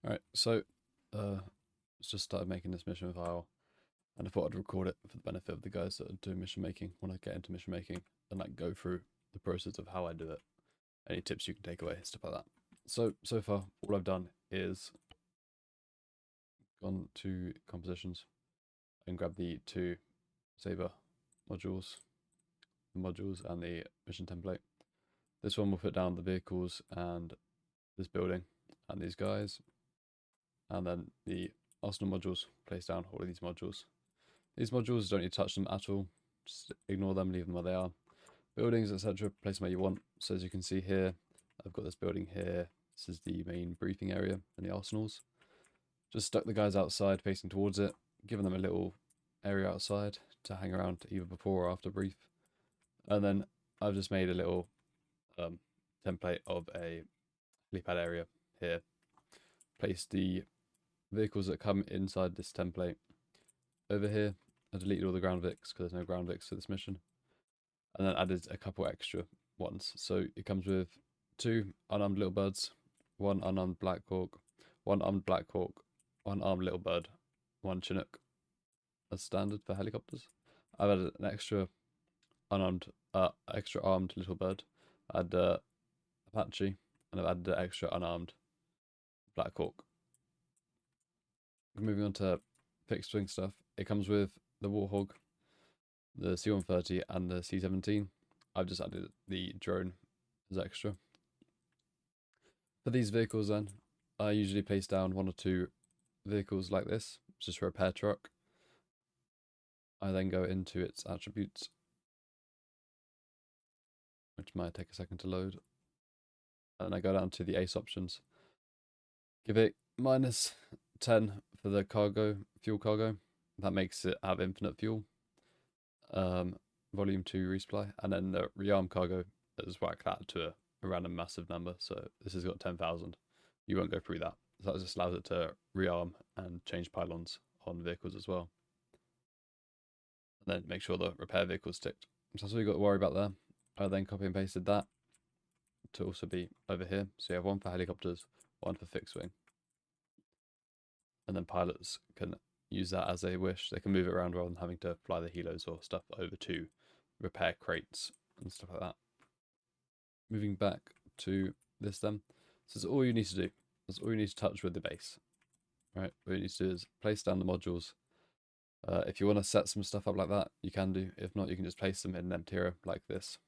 Alright, so just started making this mission file, and I thought I'd record it for the benefit of the guys that are doing mission making, when I get into mission making, and like go through the process of how I do it, any tips you can take away, stuff like that. So far, all I've done is gone to compositions and grabbed the two Sabre modules, and the mission template. This one will put down the vehicles and this building and these guys, and then the arsenal modules place down all of these modules. These modules, don't need to touch them at all, just ignore them, leave them where they are. Buildings, etc., place them where you want. So as you can see here, I've got this building here. This is the main briefing area and the arsenals. Just stuck the guys outside facing towards it, giving them a little area outside to hang around either before or after brief. And then I've just made a little template of a helipad area here. Place the vehicles that come inside this template over here. I deleted all the ground vics because there's no ground vics for this mission. And then added a couple extra ones. So it comes with 2 unarmed little birds, 1 unarmed black hawk, 1 armed black hawk, 1 armed little bird, 1 chinook as standard for helicopters. I've added an extra armed little bird. I had Apache, and I've added an extra unarmed black hawk. Moving on to fixed wing stuff, it comes with the Warthog, the C-130 and the C-17. I've just added the drone as extra. For these vehicles then, I usually place down 1 or 2 vehicles like this, just for a repair truck. I then go into its attributes, which might take a second to load. And I go down to the ace options. Give it -10 for the fuel cargo. That makes it have infinite fuel. Volume 2 resupply, and then the rearm cargo is whack that to a random massive number. So this has got 10,000. You won't go through that. So that just allows it to rearm and change pylons on vehicles as well. And then make sure the repair vehicle's ticked. So that's all you got to worry about there. I then copy and pasted that to also be over here. So you have 1 for helicopters, 1 for fixed wing. And then pilots can use that as they wish. They can move it around rather than having to fly the helos or stuff over to repair crates and stuff like that. Moving back to this then. This is all you need to do. That's all you need to touch with the base. Right, what you need to do is place down the modules. If you want to set some stuff up like that, you can do. If not, you can just place them in an empty area like this.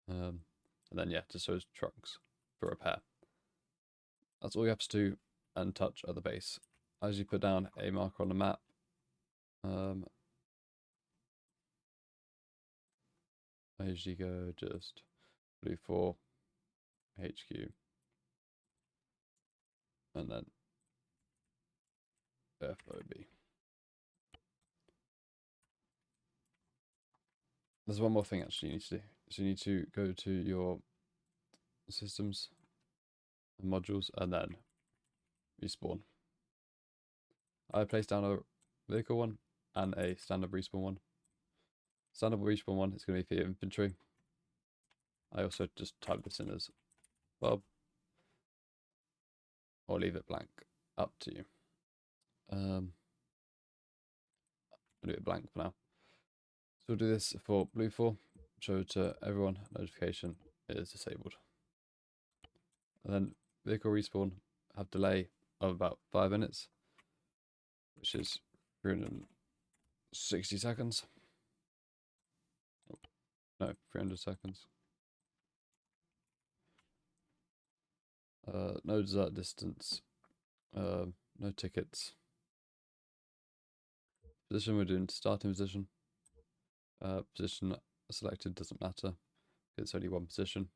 And then yeah, just those trunks for repair. That's all you have to do and touch at the base. As you put down a marker on the map, I usually go just blue 4 HQ and then FOB. There's one more thing actually you need to do. So you need to go to your systems and modules and then respawn. I placed down a vehicle one and a standard respawn one. Standard respawn one is going to be for your infantry. I also just type this in as Bob, or leave it blank, up to you. I'll leave it blank for now. So we'll do this for blue 4, show to everyone notification is disabled. And then vehicle respawn have delay of about 5 minutes, which is 360 seconds. No, 300 seconds. No desert distance, no tickets. Position we're doing starting position. Position selected doesn't matter, it's only 1 position.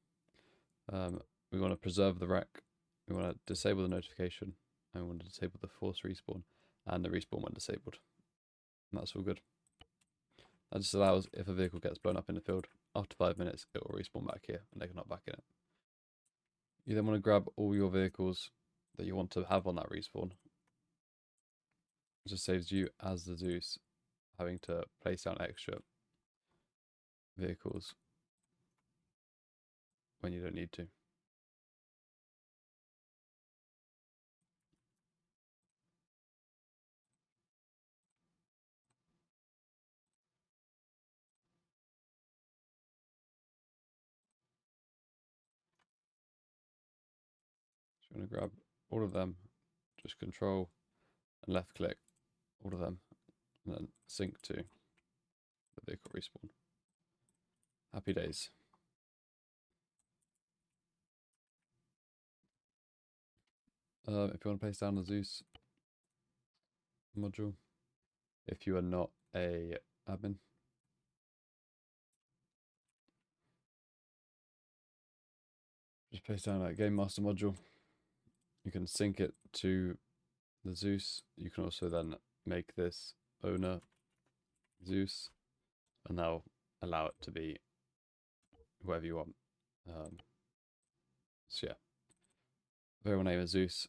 We want to preserve the wreck, we want to disable the notification, and we want to disable the force respawn and the respawn when disabled. And that's all good. That just allows, if a vehicle gets blown up in the field, after 5 minutes it will respawn back here and they can hop back in it. You then want to grab all your vehicles that you want to have on that respawn. It just saves you as the Zeus having to place down extra vehicles when you don't need to. I'm going to grab all of them, just control and left click all of them, and then sync to the vehicle respawn. Happy days. If you want to place down the Zeus module, if you are not a admin, just place down a game master module. You can sync it to the Zeus. You can also then make this owner Zeus, and that'll allow it to be whoever you want. So yeah, if everyone name is Zeus,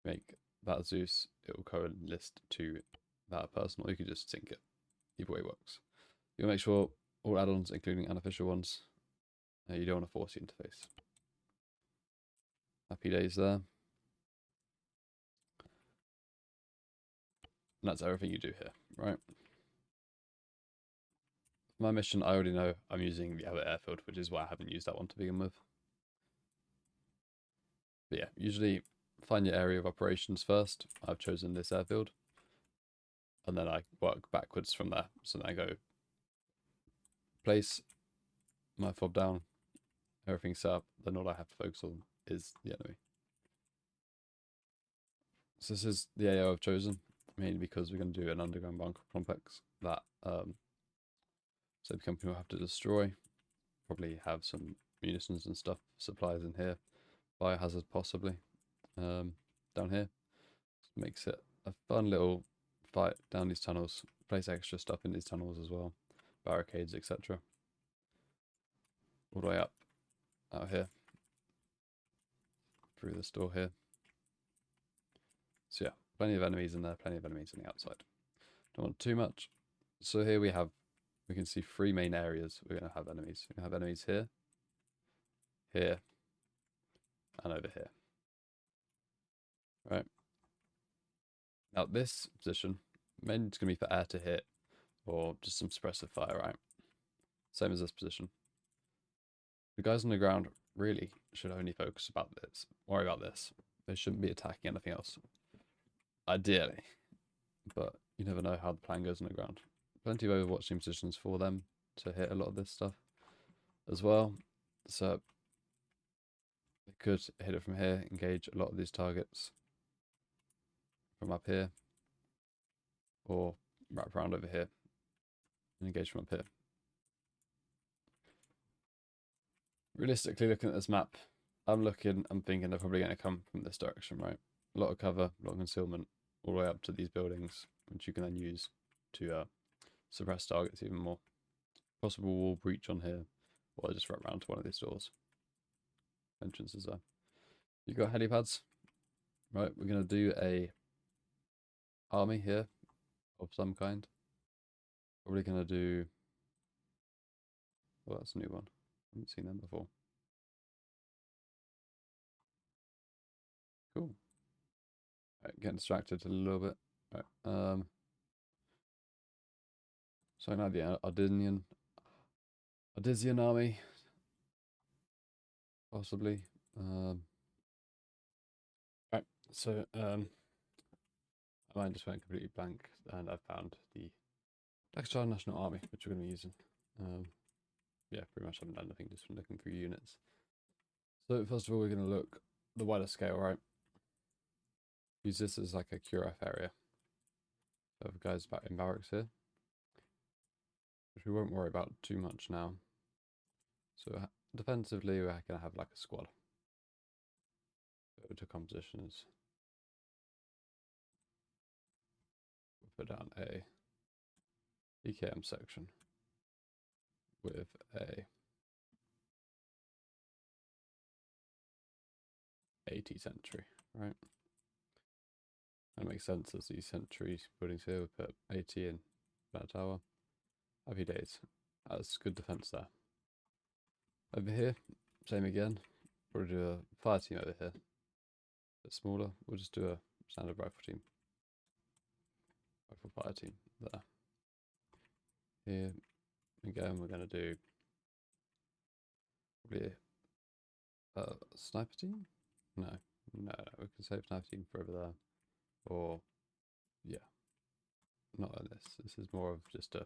make that Zeus, it will co-list to that person, or you could just sync it. Either way works. You'll make sure all add-ons, including unofficial ones, you don't want to force the interface. Happy days there. And that's everything you do here, right? My mission, I already know I'm using the Abbott airfield, which is why I haven't used that one to begin with. But yeah, usually find your area of operations first. I've chosen this airfield, and then I work backwards from there. So then I go place my fob down, everything's set up, then all I have to focus on is the enemy. So this is the AO I've chosen, mainly because we're going to do an underground bunker complex that Sabre company will have to destroy. Probably have some munitions and stuff, supplies in here, biohazard possibly down here. Makes it a fun little fight down these tunnels. Place extra stuff in these tunnels as well, barricades, etc. All the way up out here through this door here. So yeah, plenty of enemies in there, plenty of enemies on the outside. Don't want too much. So here we can see 3 main areas we're going to have enemies. We're going to have enemies here, here, and over here. Right. Now this position, mainly it's going to be for air to hit, or just some suppressive fire, right? Same as this position. The guys on the ground really should only worry about this. They shouldn't be attacking anything else. Ideally. But you never know how the plan goes on the ground. Plenty of overwatching positions for them to hit a lot of this stuff as well. So they could hit it from here, engage a lot of these targets from up here, or wrap around over here and engage from up here. Realistically, looking at this map, I'm thinking they're probably going to come from this direction, right? A lot of cover, a lot of concealment, all the way up to these buildings, which you can then use to suppress targets even more. Possible wall breach on here, or just wrap around to one of these doors. Entrances there. You got helipads, right? We're going to do a army here of some kind. Probably going to do, well, that's a new one. I haven't seen them before. Cool. Right, getting distracted a little bit. Right, so now the Ardizian army, possibly. Right, so my mind just went completely blank, and I found the Dexter National Army, which we're going to be using. Yeah, pretty much haven't done anything, just from looking through units. So first of all, we're going to look the wider scale, right? Use this as like a QRF area. So the guys back in barracks here, which we won't worry about too much now. So defensively, we're going to have like a squad. Go to compositions. We'll put down a EKM section with a AT sentry, right? That makes sense as these sentry buildings here. We'll put AT in that tower. Happy days. That's good defense there. Over here, same again. Probably do a fire team over here. A bit smaller. We'll just do a standard rifle team. Rifle fire team there. Here again, we're going to do probably a sniper team. No, we can save 19 for over there. Or, yeah, not like this. This is more of just a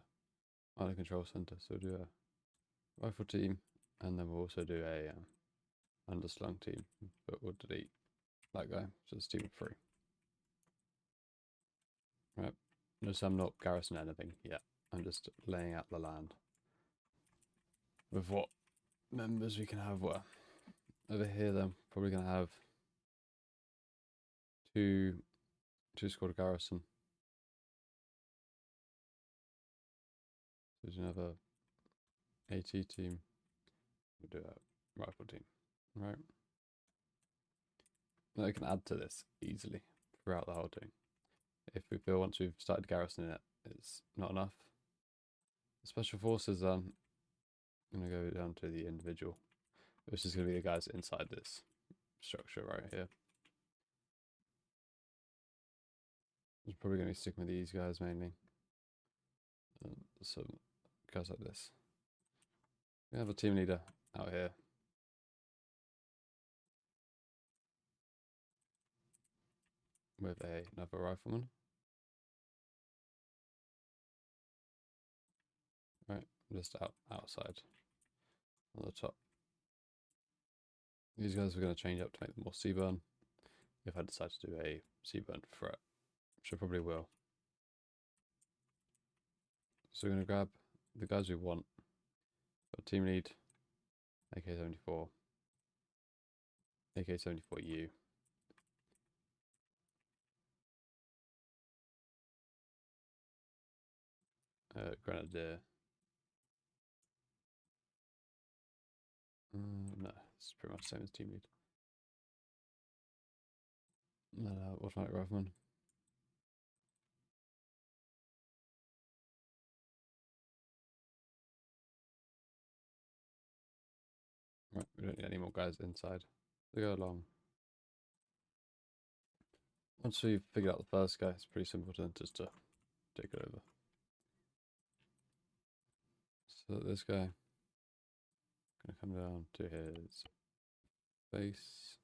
under control center. So we'll do a rifle team, and then we'll also do a underslung team, but we'll delete that guy. So it's team of 3. Right. Notice I'm not garrisoning anything yet. I'm just laying out the land with what members we can have. Well, over here, then probably gonna have two squad garrison. There's another AT team. We'll do a rifle team. Right. Now we can add to this easily throughout the whole thing. If we feel once we've started garrisoning it, it's not enough. The special forces, I'm gonna go down to the individual, which is gonna be the guys inside this structure right here. I'm probably gonna be sticking with these guys mainly. So guys like this. We have a team leader out here. With another rifleman. Right, just outside on the top. These guys are going to change up to make them more Seaburn. If I decide to do a Seaburn threat, which I probably will. So we're going to grab the guys we want. Got team lead, AK-74, AK-74U. Grenadier. No, it's pretty much the same as team lead. Automatic rifleman. Right, we don't need any more guys inside. They go along. Once we've figured out the first guy, it's pretty simple to just to take it over. So this guy gonna come down to his base.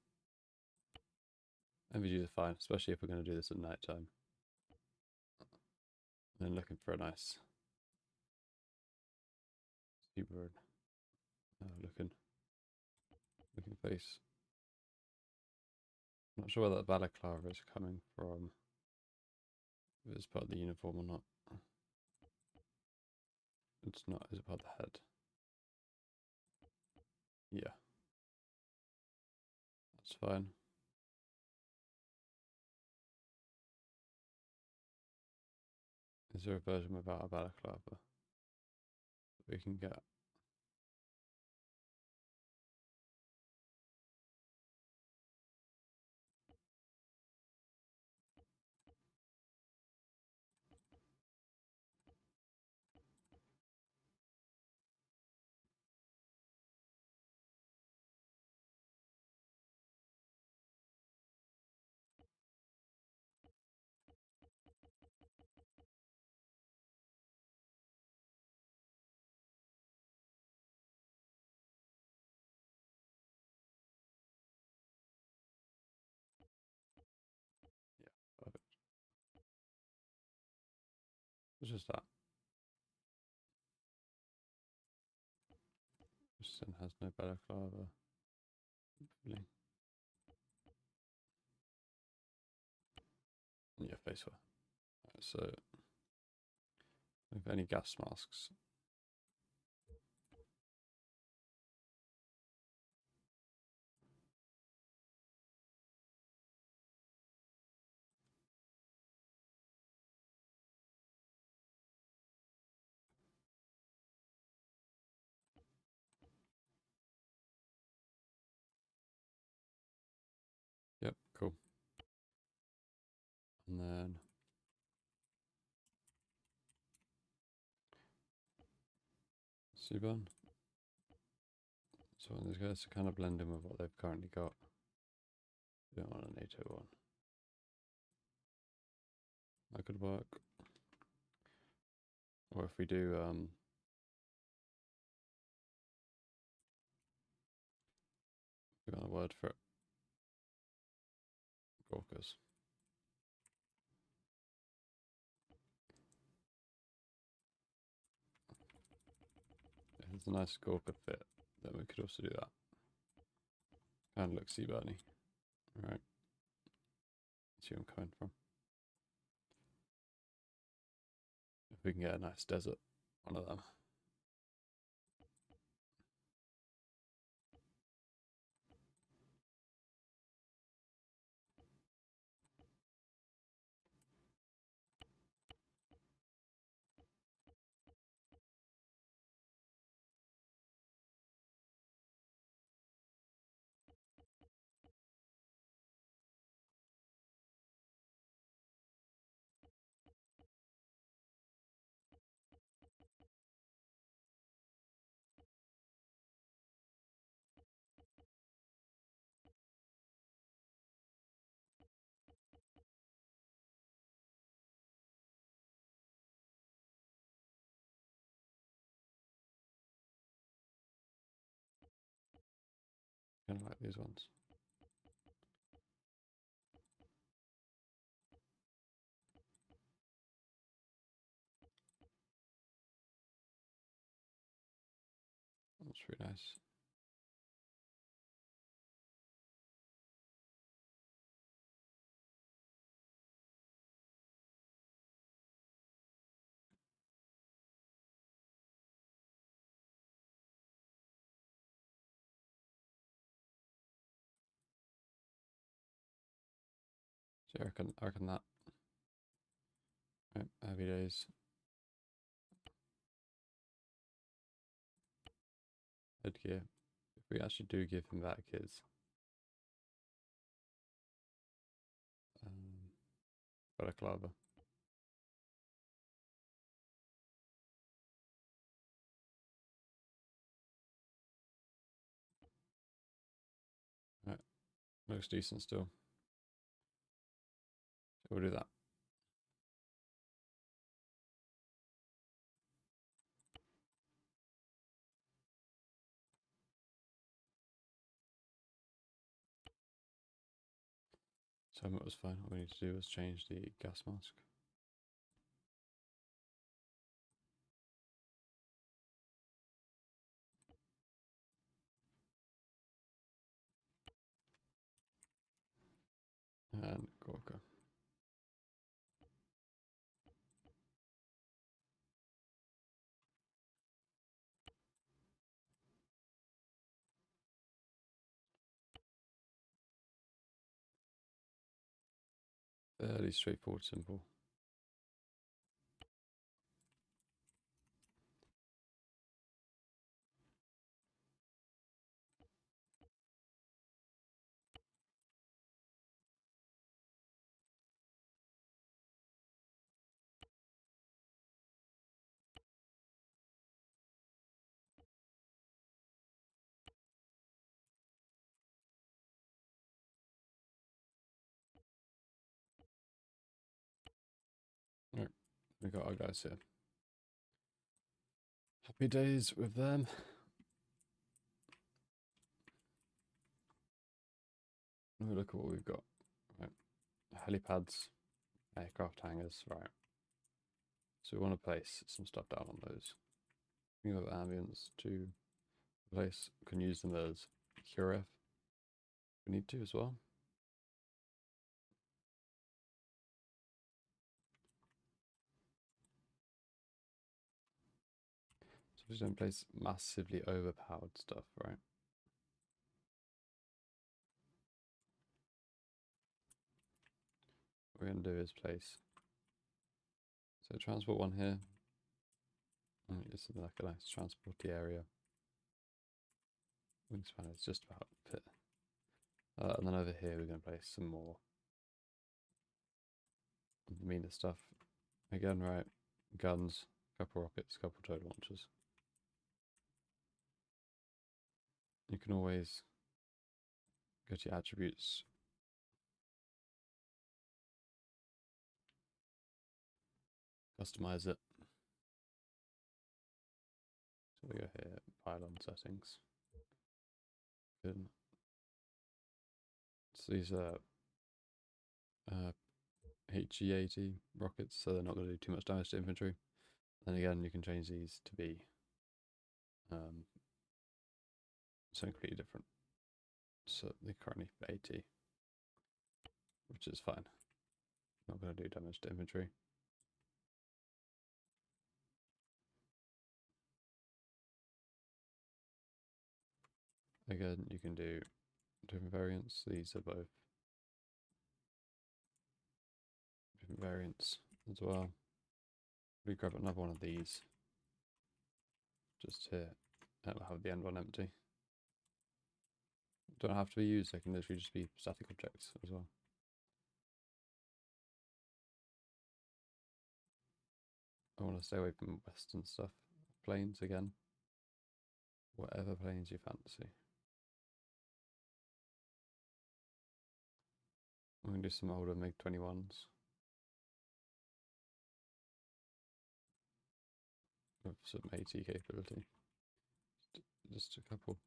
MVGs are fine, especially if we're going to do this at night time. And then looking for a nice seabird. Looking face. Not sure where that balaclava is coming from. If it's part of the uniform or not. It's not. Is it part of the head? Yeah. That's fine. Is there a version without a balaclava that we can get? Yeah, perfect. It's just that. Just has no balaclava. Hopefully. Yeah, face wear. Right, so, if any gas masks. Yep, cool. And then Seaburn. So these guys to kind of blend in with what they've currently got. We don't want a NATO one. That could work. Or if we do we got a word for it. Gorkas. If there's a nice Gorka fit, then we could also do that. Kind of looks sea bunny. Alright. See where I'm coming from. If we can get a nice desert, one of them. Kind of like these ones. That's pretty nice. So I reckon that. Right, happy days. Headgear. If we actually do give him back his balaclava. Right, looks decent still. So we'll do that. So it was fine. All we need to do was change the gas mask. And Gorka. Fairly straightforward, simple. Right, we got our guys here. Happy days with them. Look at what we've got. Right, helipads, aircraft hangars. Right. So we want to place some stuff down on those. We have ambience to place. Can use them as QRF. We need to as well. So we don't place massively overpowered stuff, right? What we're going to do is place. So transport one here. This is like a nice transporty area. Wingspan is just about fit. And then over here we're going to place some more meaner stuff. Again, right, guns, couple rockets, couple toad launchers. You can always go to your attributes. Customize it. So we go here, pylon settings. Good. So these are HE-80 rockets, so they're not going to do too much damage to infantry. Then again, you can change these to be something completely different. So they're currently 80, which is fine. Not going to do damage to infantry. Again, you can do different variants. These are both different variants as well. We grab another one of these just here, and we'll have the end one empty. Don't have to be used, they can literally just be static objects as well. I want to stay away from western stuff. Planes again. Whatever planes you fancy. I'm going to do some older MiG-21s. With some AT capability. Just a couple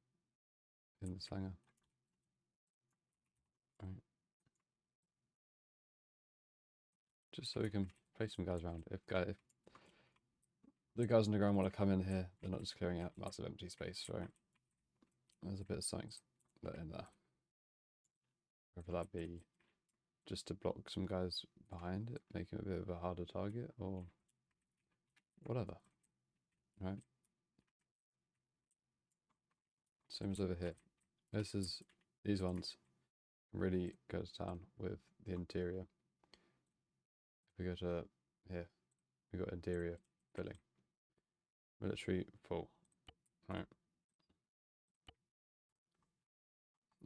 in this hangar. Right. Just so we can place some guys around. If the guys on the ground want to come in here, they're not just clearing out massive empty space, right? There's a bit of something in there. Whether that be just to block some guys behind it, making it a bit of a harder target, or whatever, right? Same as over here. These ones really goes down with the interior. If we go to here, we got interior filling, military full, right?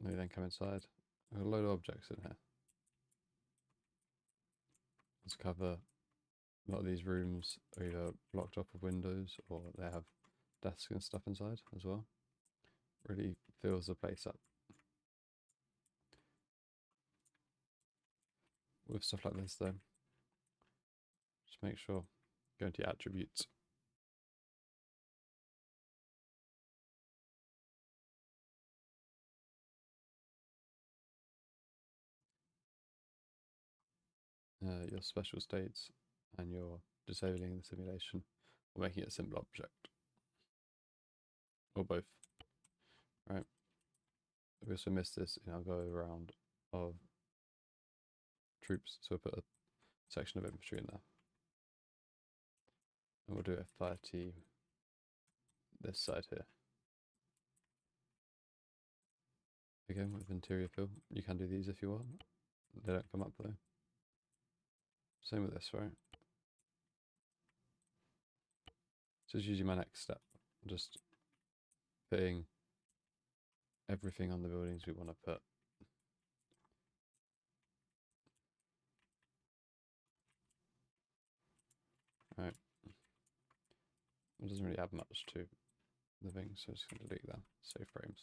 We then come inside. There's a load of objects in here. Let's cover. A lot of these rooms are either blocked off with windows or they have desks and stuff inside as well. Really fills the place up. With stuff like this though, just make sure, go into your attributes. Your special states and you're disabling the simulation or making it a simple object. Or both. Right. We also missed this in our go around of troops, so we'll put a section of infantry in there. And we'll do F30 this side here. Again with interior fill. You can do these if you want. They don't come up though. Same with this, right? So it's usually my next step. Just putting everything on the buildings we want to put. Right. It doesn't really add much to the thing, so I'm just going to delete that. Save frames.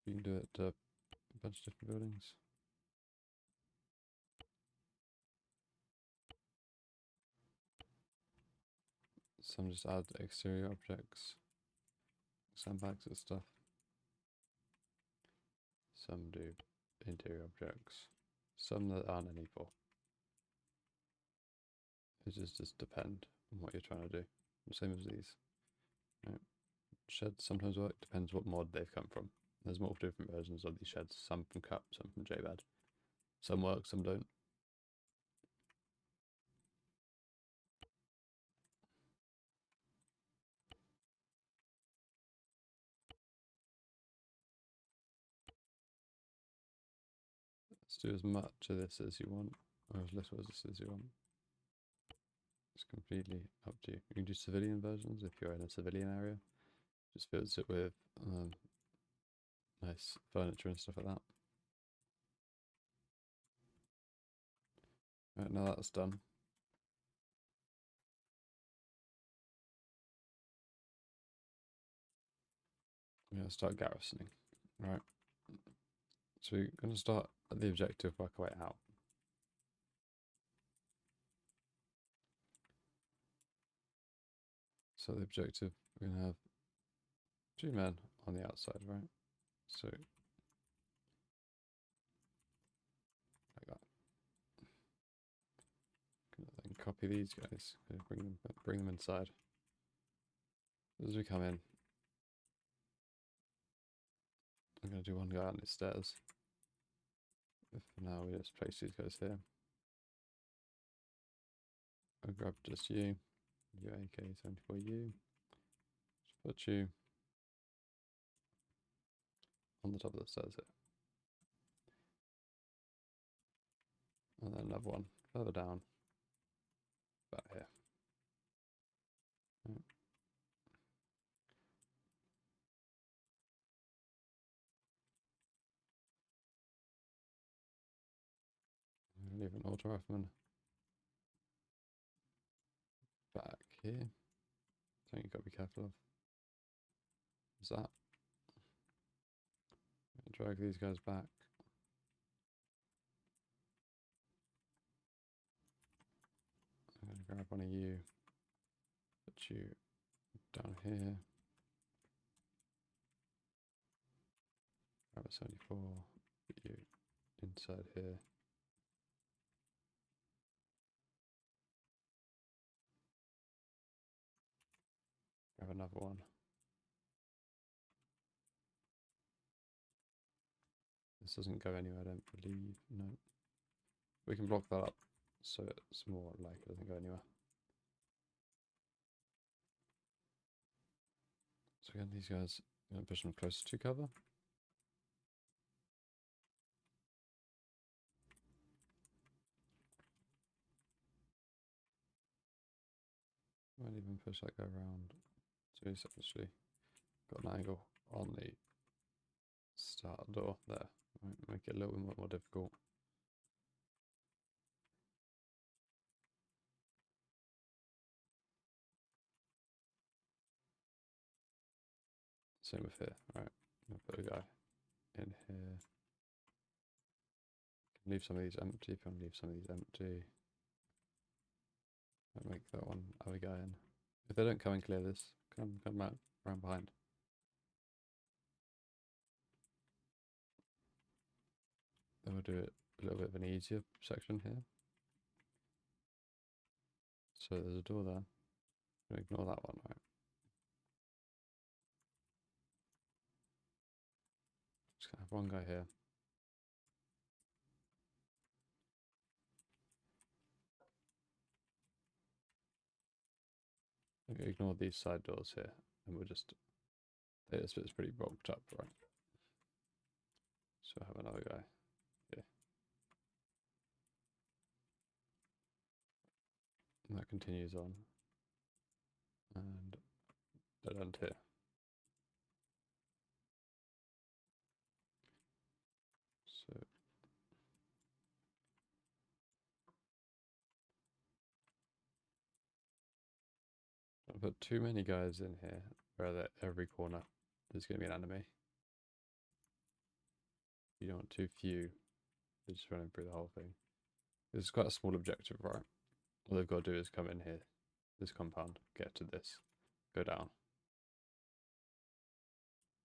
You can do it to a bunch of different buildings. Some just add exterior objects, sandbags and stuff. Some do interior objects. Some that aren't any for. It just depend on what you're trying to do. Same as these. Right. Sheds sometimes work, depends what mod they've come from. There's multiple different versions of these sheds, some from Cup, some from JBAD. Some work, some don't. Let's do as much of this as you want, or as little of this as you want. It's completely up to you. You can do civilian versions if you're in a civilian area. Just fills it with nice furniture and stuff like that. Right, now that's done. We're going to start garrisoning. Right. So we're going to start at the objective, work our way out. So the objective, we're going to have 2 men on the outside, right? So copy these guys. Bring them inside. As we come in, I'm going to do one guy on the stairs. For now, we just place these guys here. I'll grab just you, AK-74U. Just put you on the top of the stairs here. And then another one further down, about here. Right. Leave an auto rifleman back here. Something you've got to be careful of. Is that? Drag these guys back. I'm going to grab one of you, put you down here. Grab a 74, put you inside here. Grab another one. This doesn't go anywhere, I don't believe. No. We can block that up so it's more like it doesn't go anywhere. So again, these guys, I'm going to push them closer to cover. Might even push that guy around. So he's actually got an angle on the start door there. Right, make it a little bit more difficult. Same with here. Right, I'll put a guy in here. Leave some of these empty if you want to leave some of these empty. I'll make that one other guy in. If they don't come and clear this, come out around behind. Then we'll do it a little bit of an easier section here. So there's a door there. I'm going to ignore that one, right? Just going to have one guy here. I'm going to ignore these side doors here, and we'll just, this bit's pretty bulked up, right? So I have another guy here. And that continues on. And dead end here. So I'll put too many guys in here where at every corner there's going to be an enemy. You don't want too few. They're just running through the whole thing. This is quite a small objective, right? All they've got to do is come in here, this compound, get to this, go down.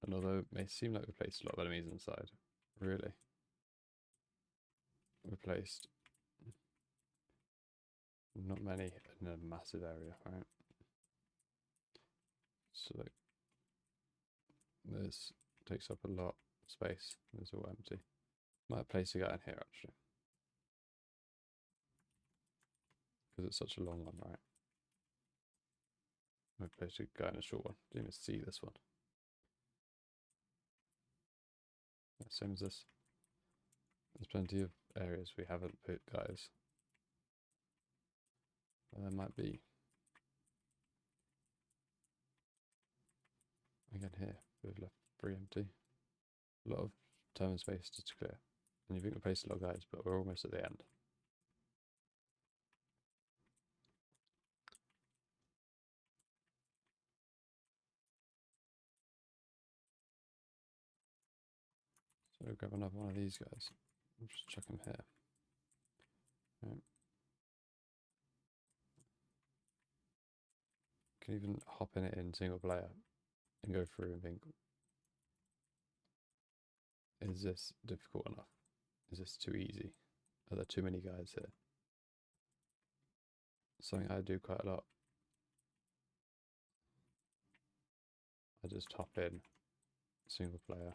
And although it may seem like we placed a lot of enemies inside, really, we placed not many in a massive area, right? So like, this takes up a lot of space. It's all empty. Might place a guy in here actually, because it's such a long one, right? Might place a guy in a short one. Didn't even see this one. Yeah, same as this. There's plenty of areas we haven't put guys. But there might be. Again here, we've left 3 empty. A lot of time and space to clear. And you think we placed a lot of guys, but we're almost at the end. So grab another one of these guys. I'll just chuck them here. Right. Can even hop in single player and go through and think, is this difficult enough? Is this too easy? Are there too many guys here? something I do quite a lot. I just hop in single player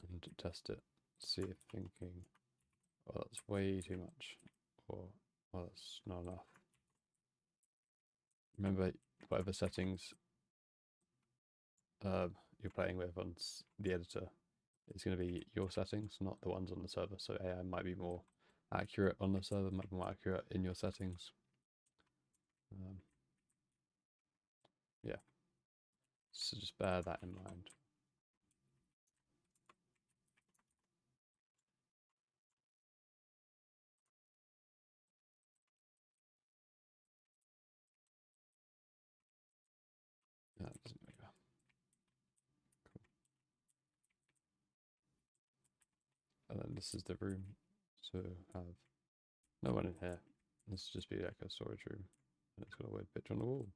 and test it, see if thinking, oh, that's way too much, or oh, that's not enough. Remember, whatever settings you're playing with on the editor, it's going to be your settings, not the ones on the server. So AI might be more accurate on the server, might be more accurate in your settings. Yeah, so just bear that in mind. Yeah, that doesn't matter. Cool. And then this is the room. So have no one in here. This will just be like a storage room. And it's got a weird picture on the wall.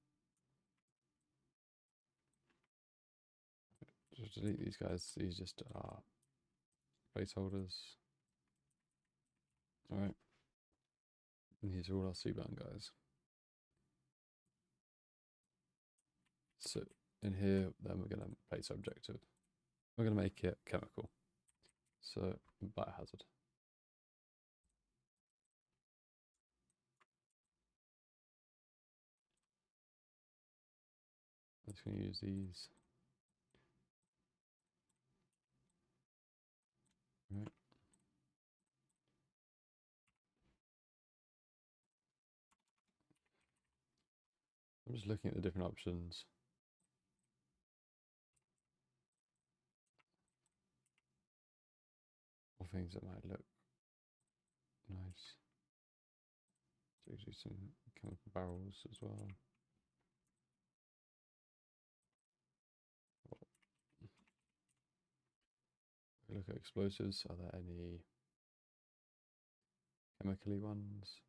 Just delete these guys. These just are placeholders. Alright. And these are all our C-band guys. So in here, then we're going to place objective. We're going to make it chemical. So biohazard. I'm just going to use these. Right. I'm just looking at the different options. Or things that might look nice. So do some chemical barrels as well. We look at explosives. Are there any chemically ones?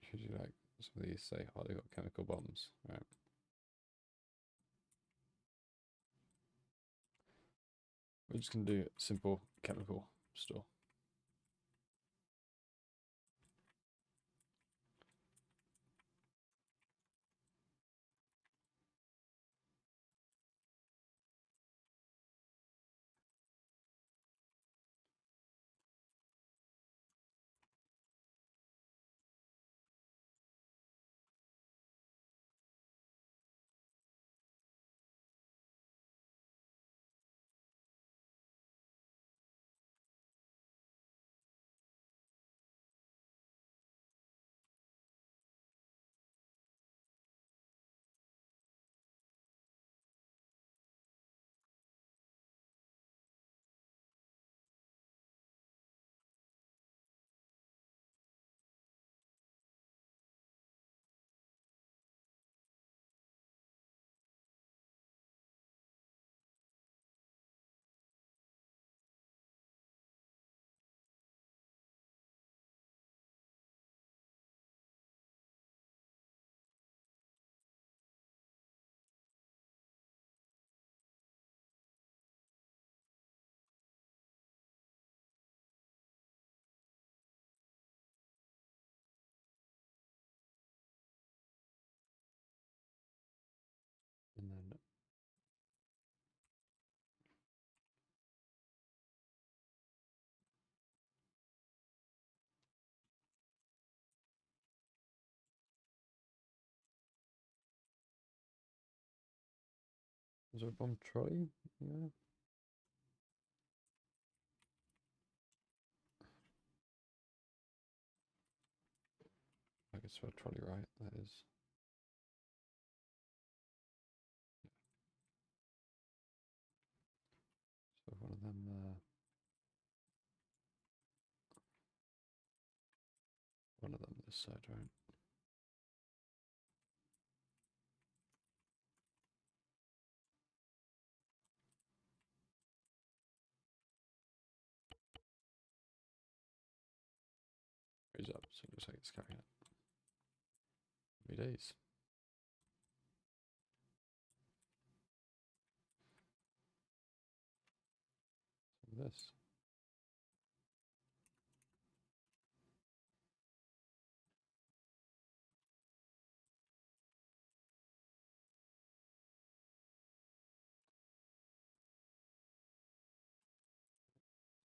Should you like some of these say, oh, they got chemical bombs, right? We're just going to do simple chemical store. And then is there a bomb trolley? Yeah. I guess for a trolley, right? That is. So one of them there. One of them this side, right? Raise up, so it looks like it's carrying it. 3 days. This.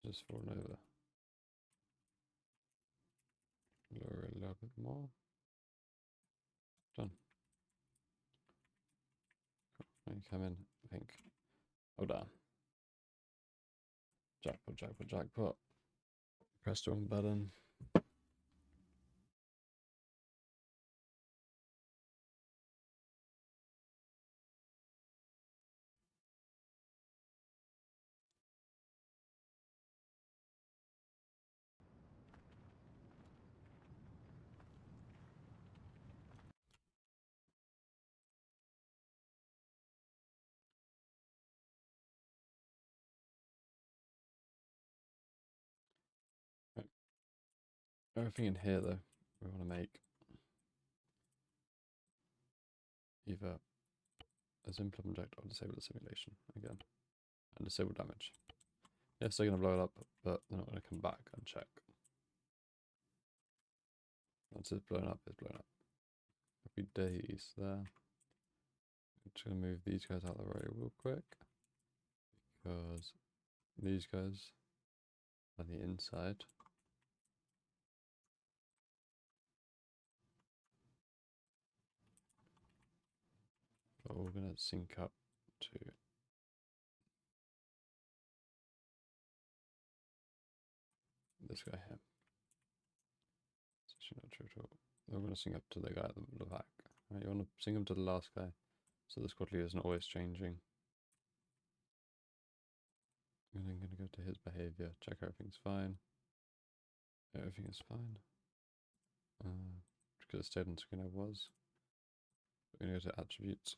Just falling over. Lower it a little bit more. Done. Cool. When you come in, I think. Hold on. Jackpot, jackpot, jackpot. Press the wrong button. Right. Everything in here, though, we want to make either a simple object or disable the simulation again. And disable damage. Yes, they're going to blow it up, but they're not going to come back and check. Once it's blown up, it's blown up. Happy days there. I'm just going to move these guys out of the way real quick. Because these guys are the inside. But we're going to sync up to this guy here. It's actually not true at all. We're going to sync up to the guy at the back. Right, you want to sync him to the last guy, so the squad leader isn't always changing. And I'm going to go to his behavior, check everything's fine. Everything is fine. Because it stayed on screen I was. We're going to go to attributes.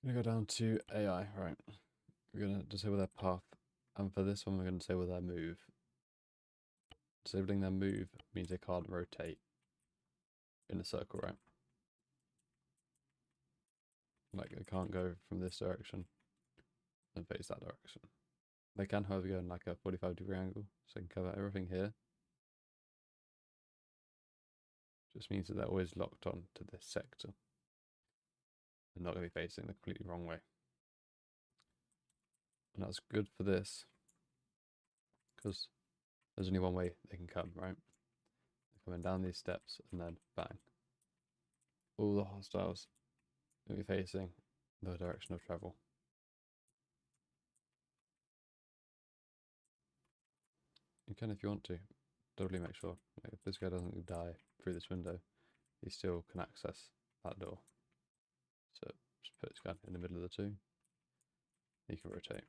We're going to go down to AI, right. We're going to disable their path. And for this one, we're going to disable their move. Disabling their move means they can't rotate in a circle, right? Like, they can't go from this direction and face that direction. They can, however, go in like a 45-degree angle, so they can cover everything here. Just means that they're always locked on to this sector. They're not going to be facing the completely wrong way. And that's good for this, because there's only one way they can come, right? They're coming down these steps and then bang. All the hostiles will be facing the direction of travel. You can, if you want to, totally make sure. Like, if this guy doesn't die through this window, he still can access that door. So just put this guy in the middle of the two. He can rotate.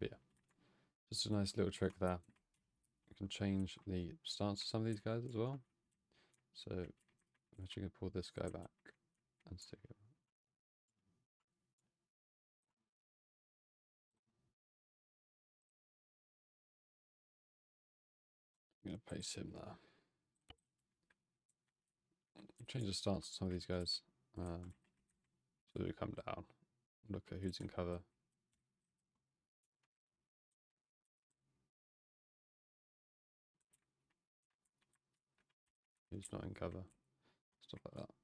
But yeah, just a nice little trick there. You can change the stance of some of these guys as well. So I'm actually going to pull this guy back and stick him. I'm going to place him there. Change the stance of some of these guys. So they come down. Look at who's in cover. Who's not in cover. Stuff like that.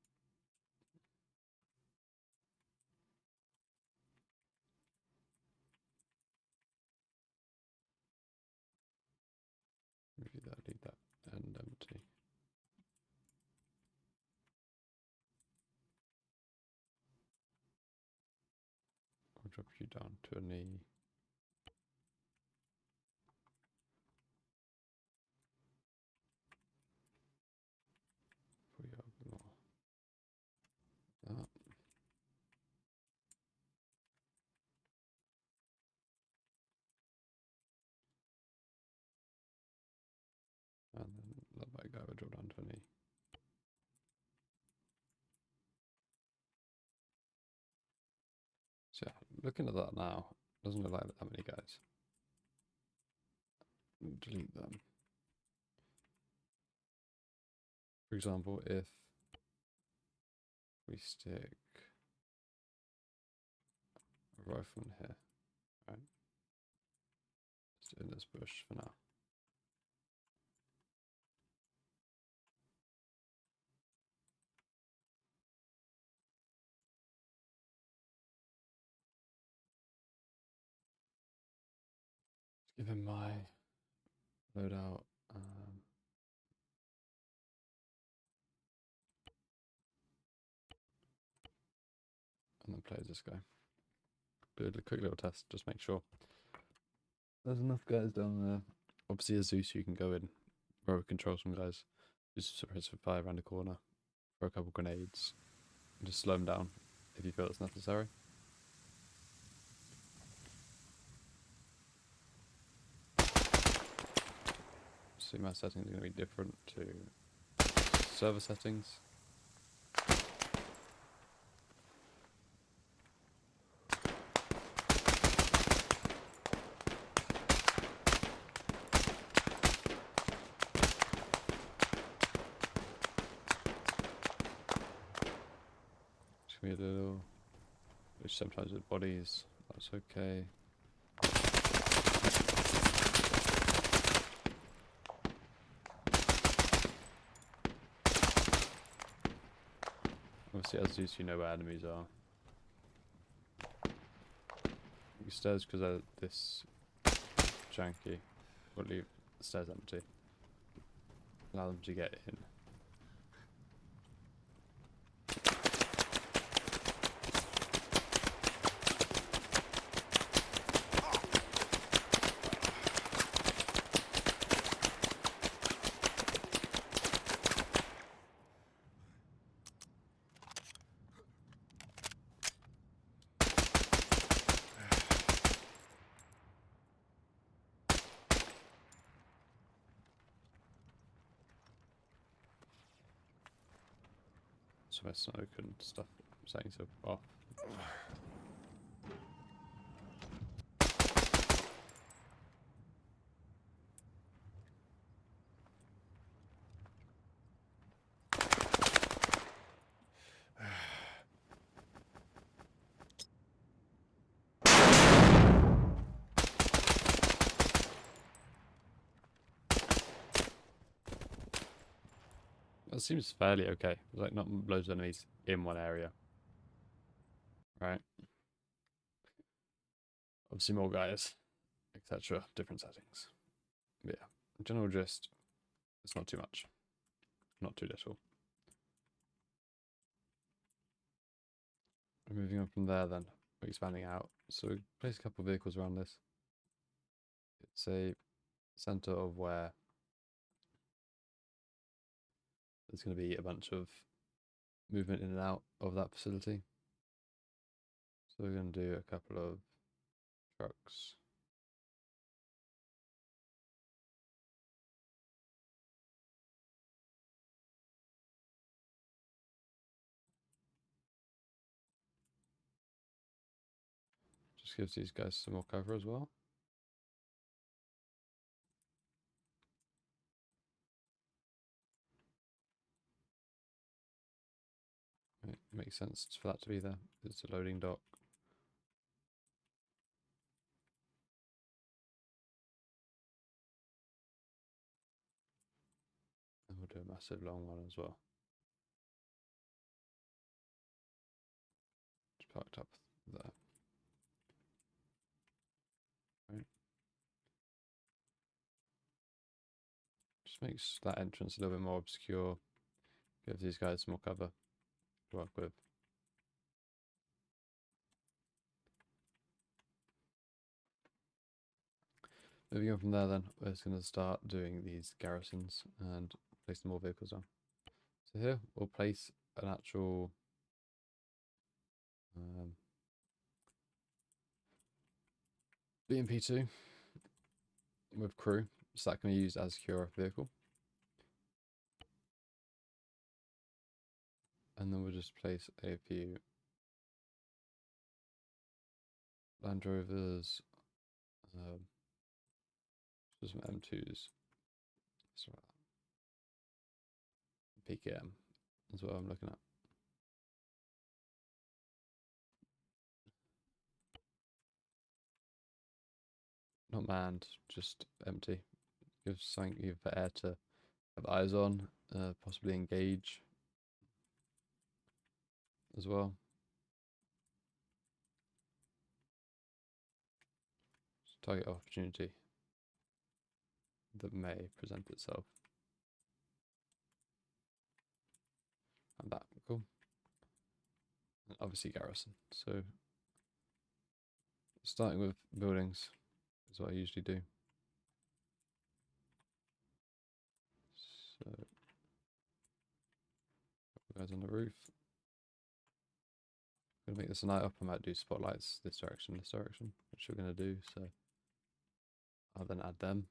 Review that, leave that and empty. I'll drop you down to a knee. Pull you up more. That. And then that guy will drop down to a knee. So yeah, looking at that now, doesn't look like that many guys. Delete them. For example, if we stick a rifle in here, right? Just in this bush for now. Give him my loadout. And then play as this guy. Do a quick little test, just make sure. There's enough guys down there. Obviously, as Zeus, you can go in, row control some guys. Just suppress fire around the corner, throw a couple grenades, and just slow them down if you feel it's necessary. See, my settings are going to be different to server settings. Just give me a little, which sometimes with bodies, that's okay. Obviously, as Zeus, you know where enemies are. The stairs, because they're this janky, we'll leave the stairs empty. Allow them to get in. So my smoke and stuff saying so off. That seems fairly okay. There's like not loads of enemies in one area. Right? Obviously more guys, etc. Different settings. But yeah, general gist, it's not too much. Not too little. We're moving on from there then. We're expanding out. So we place a couple of vehicles around this. It's a center of where there's going to be a bunch of movement in and out of that facility. So we're going to do a couple of trucks. Just gives these guys some more cover as well. It makes sense for that to be there. It's a loading dock. And we'll do a massive long one as well. Just parked up there. Right. Just makes that entrance a little bit more obscure. Gives these guys more cover to work with. Moving on from there then, we're just going to start doing these garrisons and placing more vehicles on. So here we'll place an actual BMP2 with crew, so that can be used as a Cura vehicle. And then we'll just place a few Land Rovers, just some M2s. So PKM is what I'm looking at. Not manned, just empty. Give something for air to have eyes on, possibly engage as well. Just target opportunity that may present itself. And that, cool. And obviously garrison. So starting with buildings is what I usually do. So guys on the roof. I'm gonna make this a night up. I might do spotlights this direction, which we're gonna do. So I'll then add them.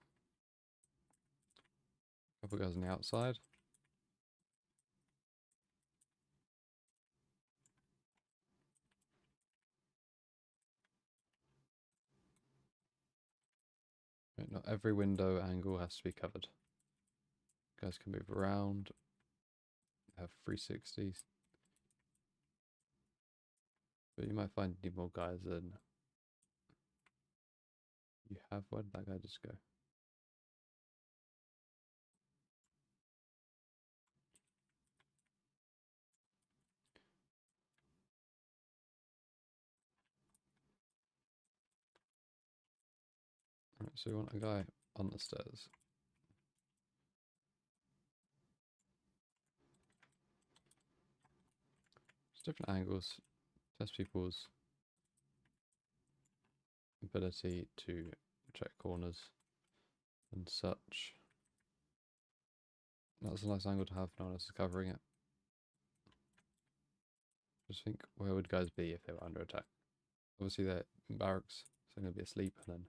A couple guys on the outside. Right, not every window angle has to be covered. Guys can move around. Have 360s. But you might find you need more guys than you have. Where did that guy just go? Right, so we want a guy on the stairs. Just different angles. Test people's ability to check corners and such. That's a nice angle to have. No one else is covering it. Just think, where would guys be if they were under attack? Obviously they're in barracks, so they're going to be asleep, and then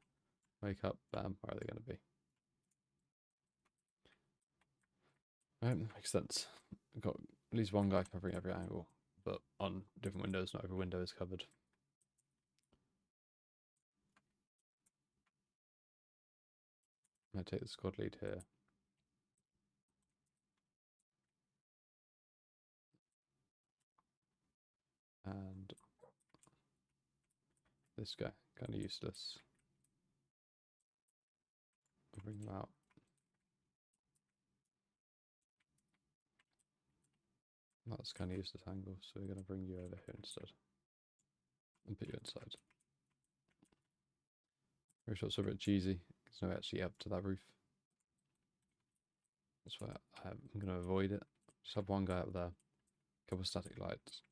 wake up, bam, where are they going to be? Right, makes sense. We've got at least one guy covering every angle, but on different windows, not every window is covered. I'm going to take the squad lead here. And this guy, kind of useless. I'll bring them out. That's kind of useless angle, so we're going to bring you over here instead. And put you inside. Very shot's a bit cheesy. There's no actually up to that roof. That's why I'm going to avoid it. Just have one guy up there. A couple of static lights.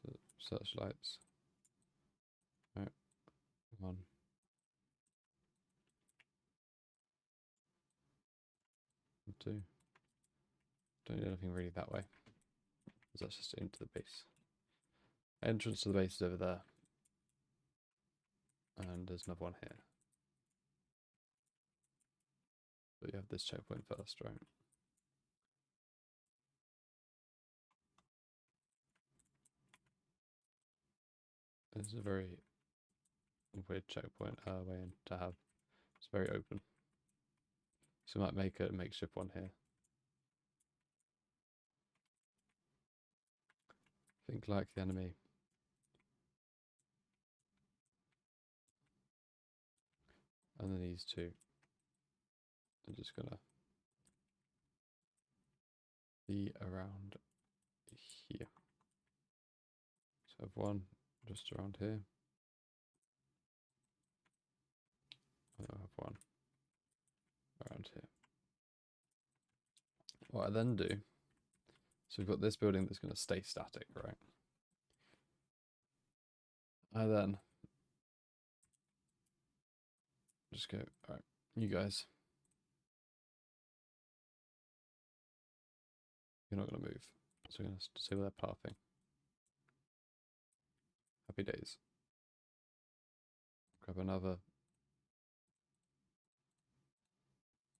So searchlights. Right. One. And two. Don't need anything really that way. Because that's just into the base. Entrance to the base is over there. And there's another one here. But you have this checkpoint first, right? This is a very weird checkpoint way in to have. It's very open. So I might make a makeshift one here. Think like the enemy. And then these two. I'm just gonna be around here. So I have one just around here. And I have one around here. What I then do, so we've got this building that's going to stay static, right? I then just go, all right, you guys, you're not going to move. So we're going to disable their pathing. Happy days. Grab another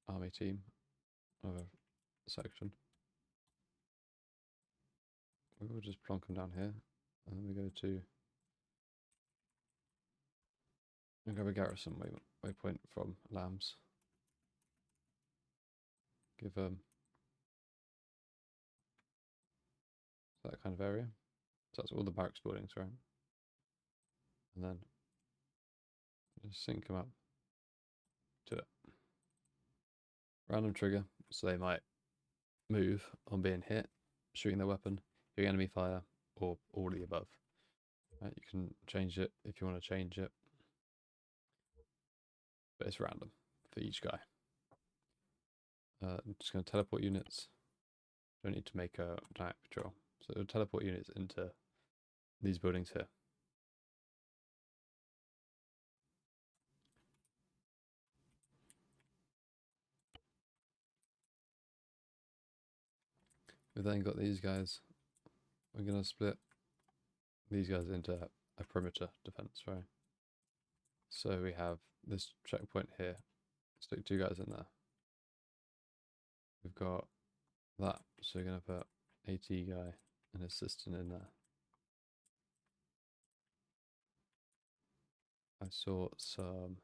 army team, another section. we'll just plonk them down here, and then we go to and grab a garrison waypoint from Lambs. Give that kind of area. So that's all the barracks buildings, right? And then just sync them up to it. Random trigger, so they might move on being hit, shooting their weapon, doing enemy fire, or all of the above. Right, you can change it if you want to change it, but it's random for each guy. I'm just going to teleport units. Don't need to make a dynamic patrol. So it'll teleport units into these buildings here. We've then got these guys. We're going to split these guys into a perimeter defense, right? So we have this checkpoint here. Stick 2 guys in there. We've got that, so we're going to put AT guy and assistant in there. I saw some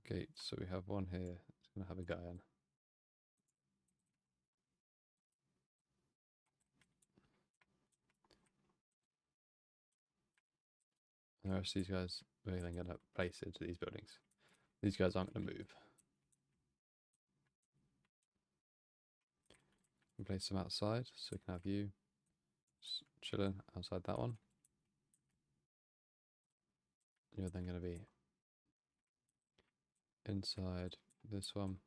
gates, so we have one here. It's going to have a guy in. And the rest of these guys, we're then going to place into these buildings. These guys aren't going to move. We place them outside, so we can have you just chilling outside that one. You're then going to be inside this one.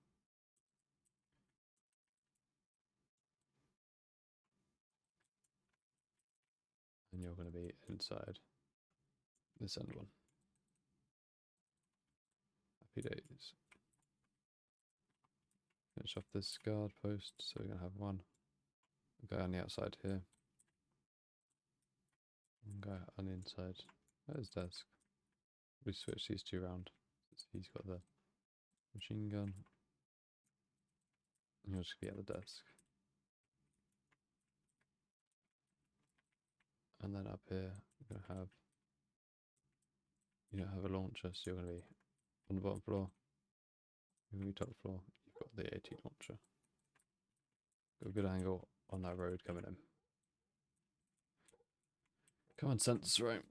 And you're going to be inside this end one. Happy days. Finish off this guard post, so we're going to have one guy on the outside here. One guy on the inside at his desk. We switch these 2 around. So he's got the machine gun. And he'll just be at the desk. And then up here, we're going to have, you don't have a launcher, so you're going to be on the bottom floor. You're going to be top floor. You've got the AT launcher. Got a good angle on that road coming in. Common sense, right?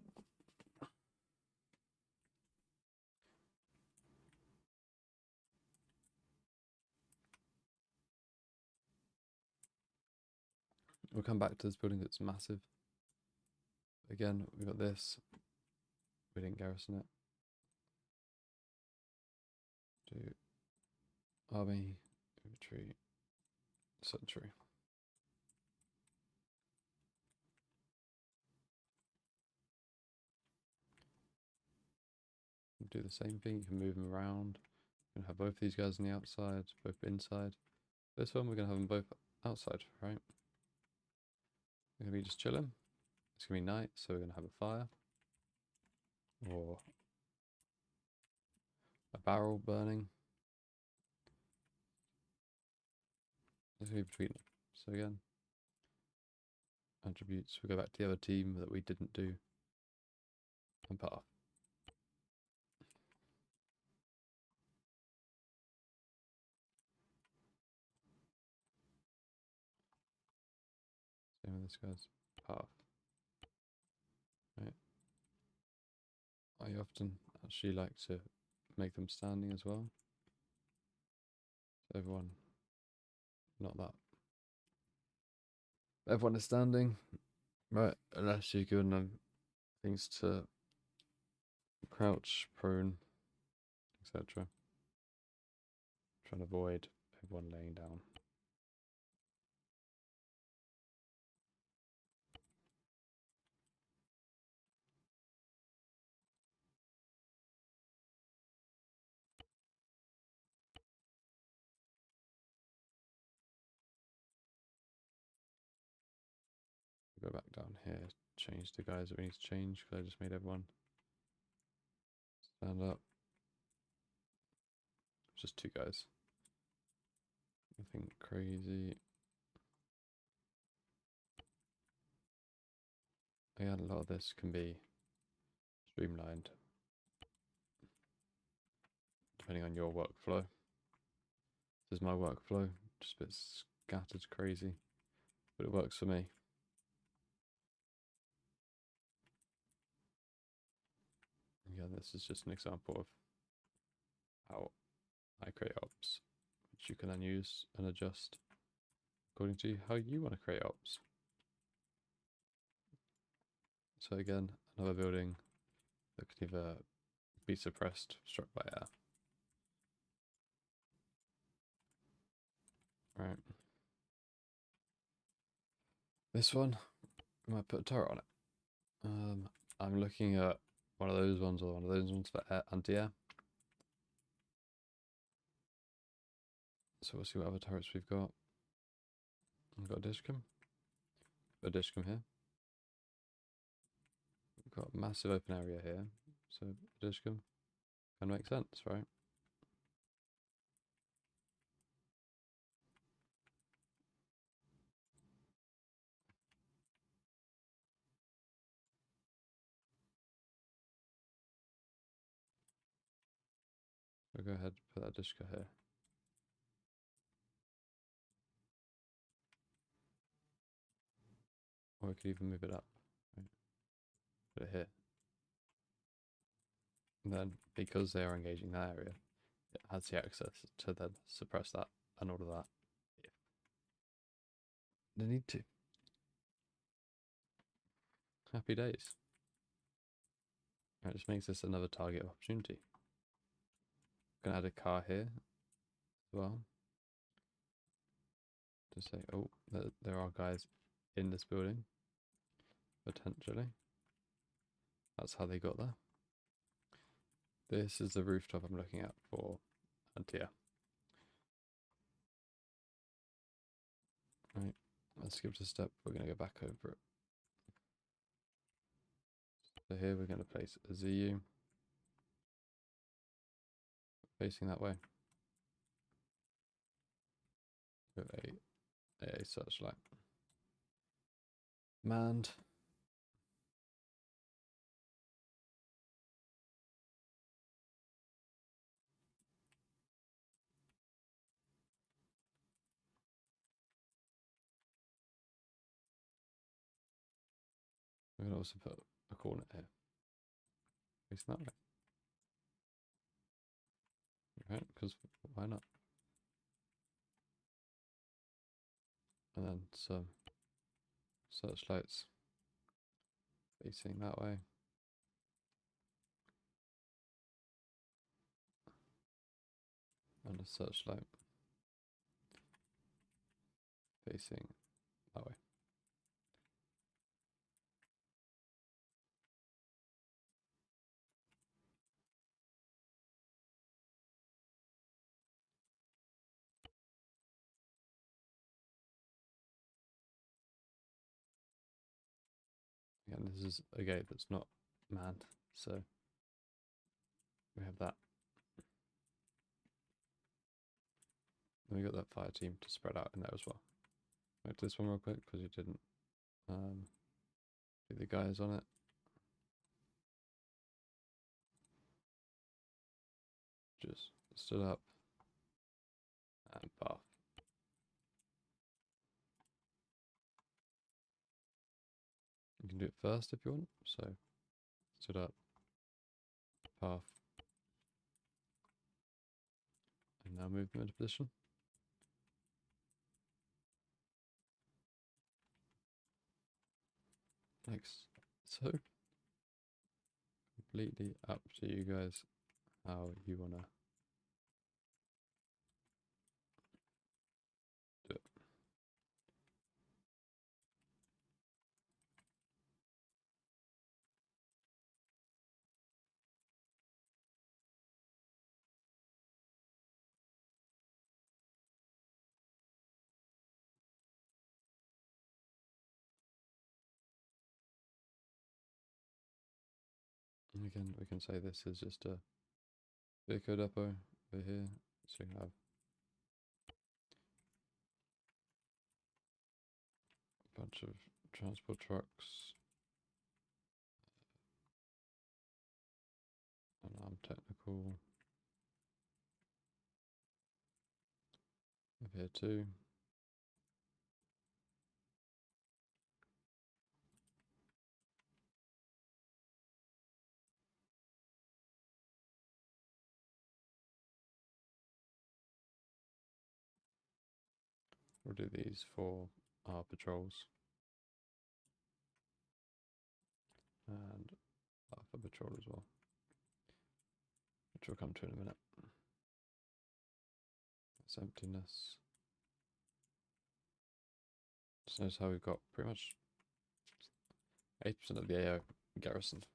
We'll come back to this building that's massive. Again, we've got this. We didn't garrison it. Do army, infantry, sentry. Do the same thing. You can move them around. We're going to have both these guys on the outside, both inside. This one, we're going to have them both outside, right? We're going to be just chilling. It's going to be night, so we're going to have a fire. Or a barrel burning. It's going to be between them. So again, attributes. We'll go back to the other team that we didn't do. And path. Same with this guy's path. Right. I often actually like to make them standing as well. So everyone, not that. Everyone is standing, right? Unless you're giving them things to crouch, prone, etc. Trying to avoid everyone laying down. Go back down here, change the guys that we need to change because I just made everyone stand up. Just 2 guys. Nothing crazy. Again, a lot of this can be streamlined depending on your workflow. This is my workflow, just a bit scattered crazy, but it works for me. Again, this is just an example of how I create ops, which you can then use and adjust according to how you want to create ops. So again, another building that can either be suppressed, struck by air. Right. This one, I might put a turret on it. I'm looking at one of those ones or one of those ones for anti-air. So we'll see what other turrets we've got. We've got a dishcom. A dishcom here. We've got a massive open area here. So a dishcom can make sense, right? We'll go ahead and put that dishka here. Or we could even move it up. Right? Put it here. And then, because they are engaging that area, it has the access to then suppress that and all of that if they need to. Happy days. Right, just makes this another target of opportunity. Gonna add a car here as well. To say, oh, there are guys in this building. Potentially. That's how they got there. This is the rooftop I'm looking at for anti-air. Right, let's skip to step. We're going to go back over it. So here we're going to place a ZU facing that way with a searchlight. Manned. We're going to also put a coordinate here facing that way. Right, because why not? And then some searchlights facing that way. And a searchlight facing that way. Again, this is a gate that's not manned, so we have that. And we got that fire team to spread out in there as well. Go to this one real quick because you didn't do the guys on it. Just stood up and path. You can do it first if you want. So stood up, path, and now move them into position. Like so. Completely up to you guys how you wanna do it. And again, we can say this is just a vehicle depot over here. So you have bunch of transport trucks. Unarmed technical. Over here too. We'll do these for our patrols. And for patrol as well. Which we'll come to in a minute. That's emptiness. Just notice how we've got pretty much 8% of the AO garrisoned.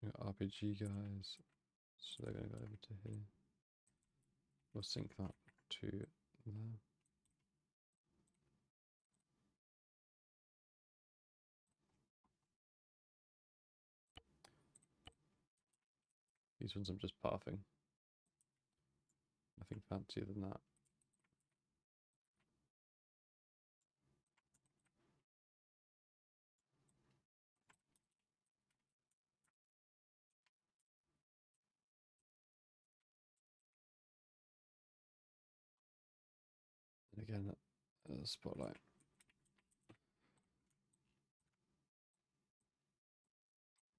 We've got RPG guys, so they're going to go over to here. We'll sync that to there. These ones I'm just pathing. Nothing fancier than that. And again, spotlight.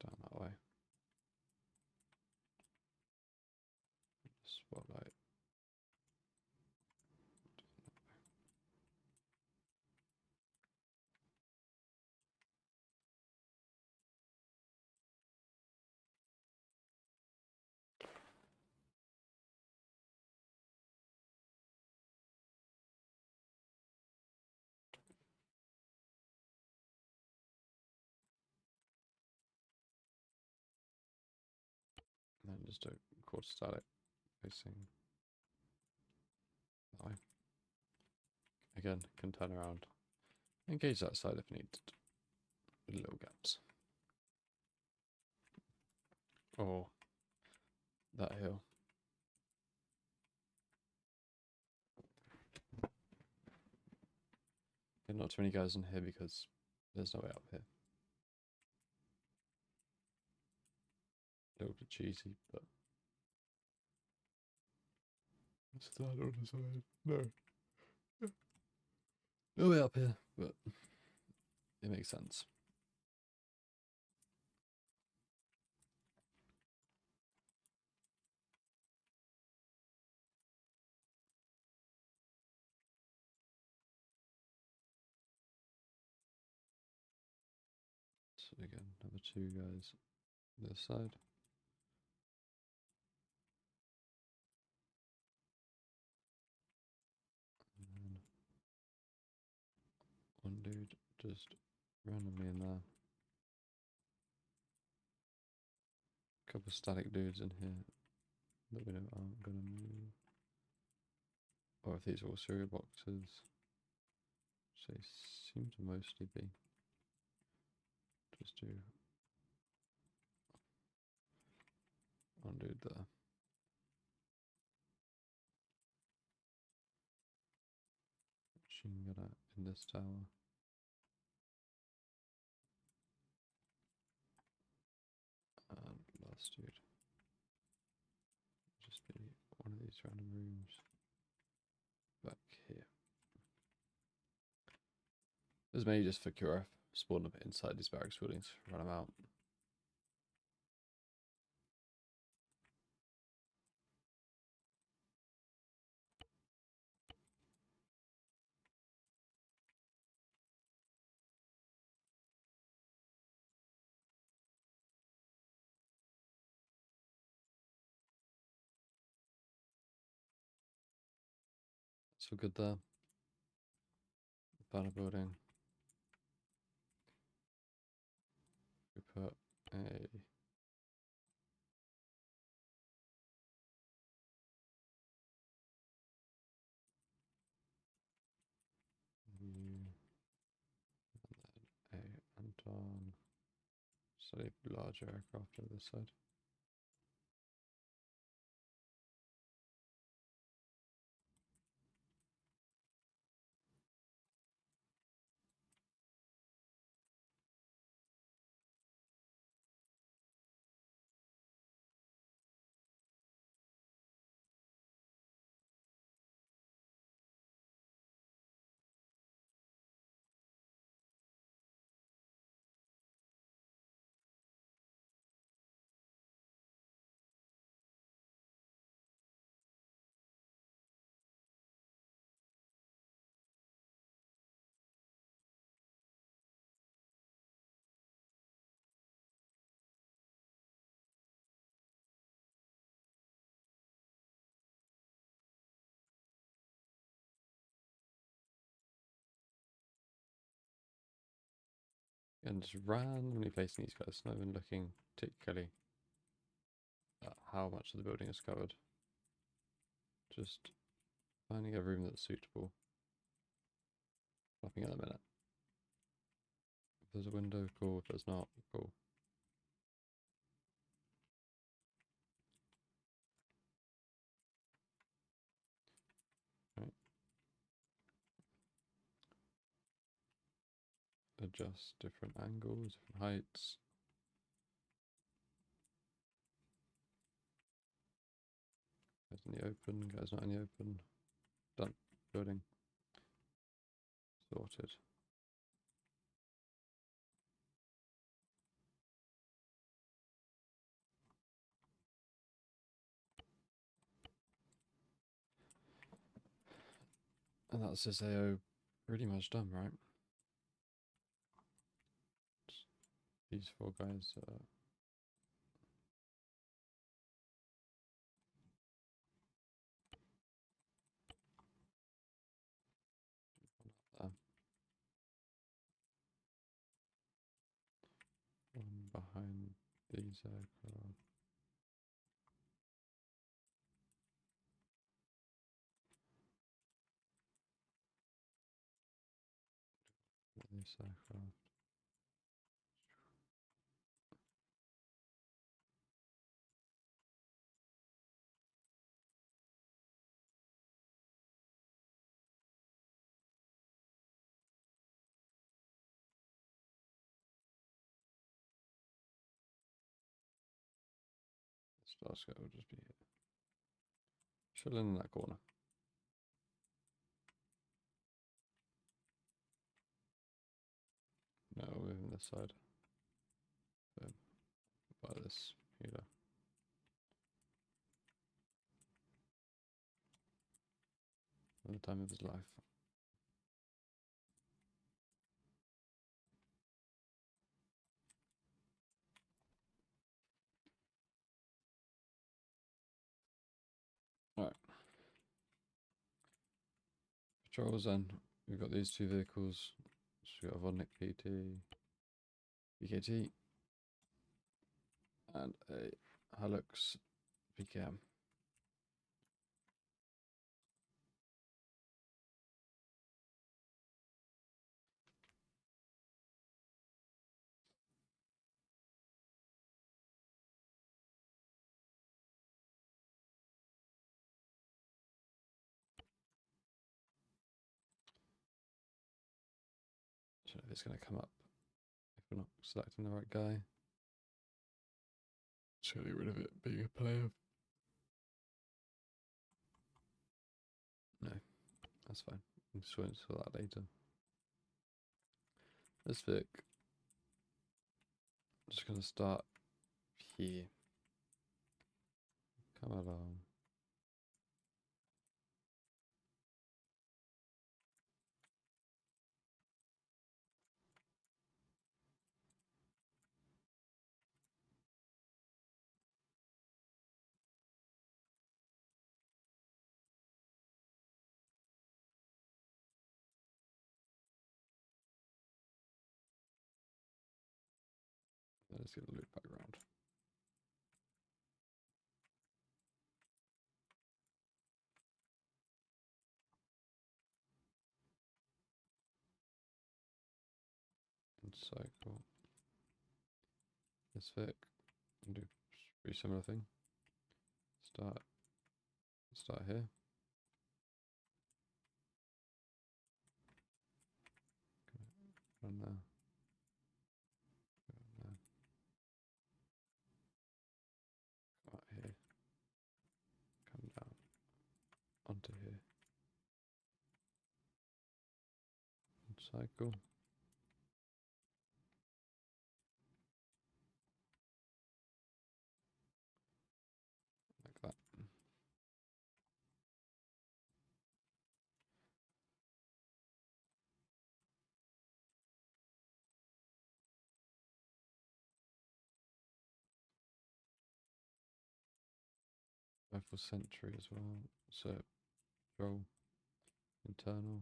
Down that way. Spotlight. And then just a quarter static facing that way. Again, can turn around. Engage that side if needed. With little gaps. Or that hill. And not too many guys in here because there's no way up here. A little bit cheesy, but what's that on the side? No. No way up here, but it makes sense. So again, number 2 guys this side. And one dude just randomly in there. A couple of static dudes in here that we know aren't going to move. Or if these are all cereal boxes. So they seem to mostly be. Just do one dude there. Machine gunner in this tower. And last dude. Just be one of these random rooms back here. There's many just for Kuref. Spawn them inside these barracks buildings, run them out. That's all good there. Banner building. We put a U and then a Anton. So a larger aircraft over this side. And just randomly placing these guys, not even looking particularly at how much of the building is covered. Just finding a room that's suitable. Nothing at the minute. If there's a window, cool. If there's not, cool. Right. Adjust different angles, different heights. Guys in the open, guys not in the open. Done. Building. Sorted. And that's this AO pretty much done, right? These four guys one behind these aircraft. This aircraft. Star Scout will just be here. Chilling in that corner. No, we're on this side. Boom. By this healer. At the time of his life. Alright. Patrols then. We've got these two vehicles. So we've got a Vodnik PT, BKT, and a Hilux PKM. I don't know if it's going to come up if we're not selecting the right guy. Just getting rid of it being a player. No, that's fine. We'll switch to that later. This Vic, I'm just going to start here. Come along. Let's get a loop back around. And cycle. This Vic, and do a pretty similar thing. Start here. Run there. Go there. Come out here. Come down. Onto here. And cycle. Like that. Rifle sentry as well. So, roll. Internal.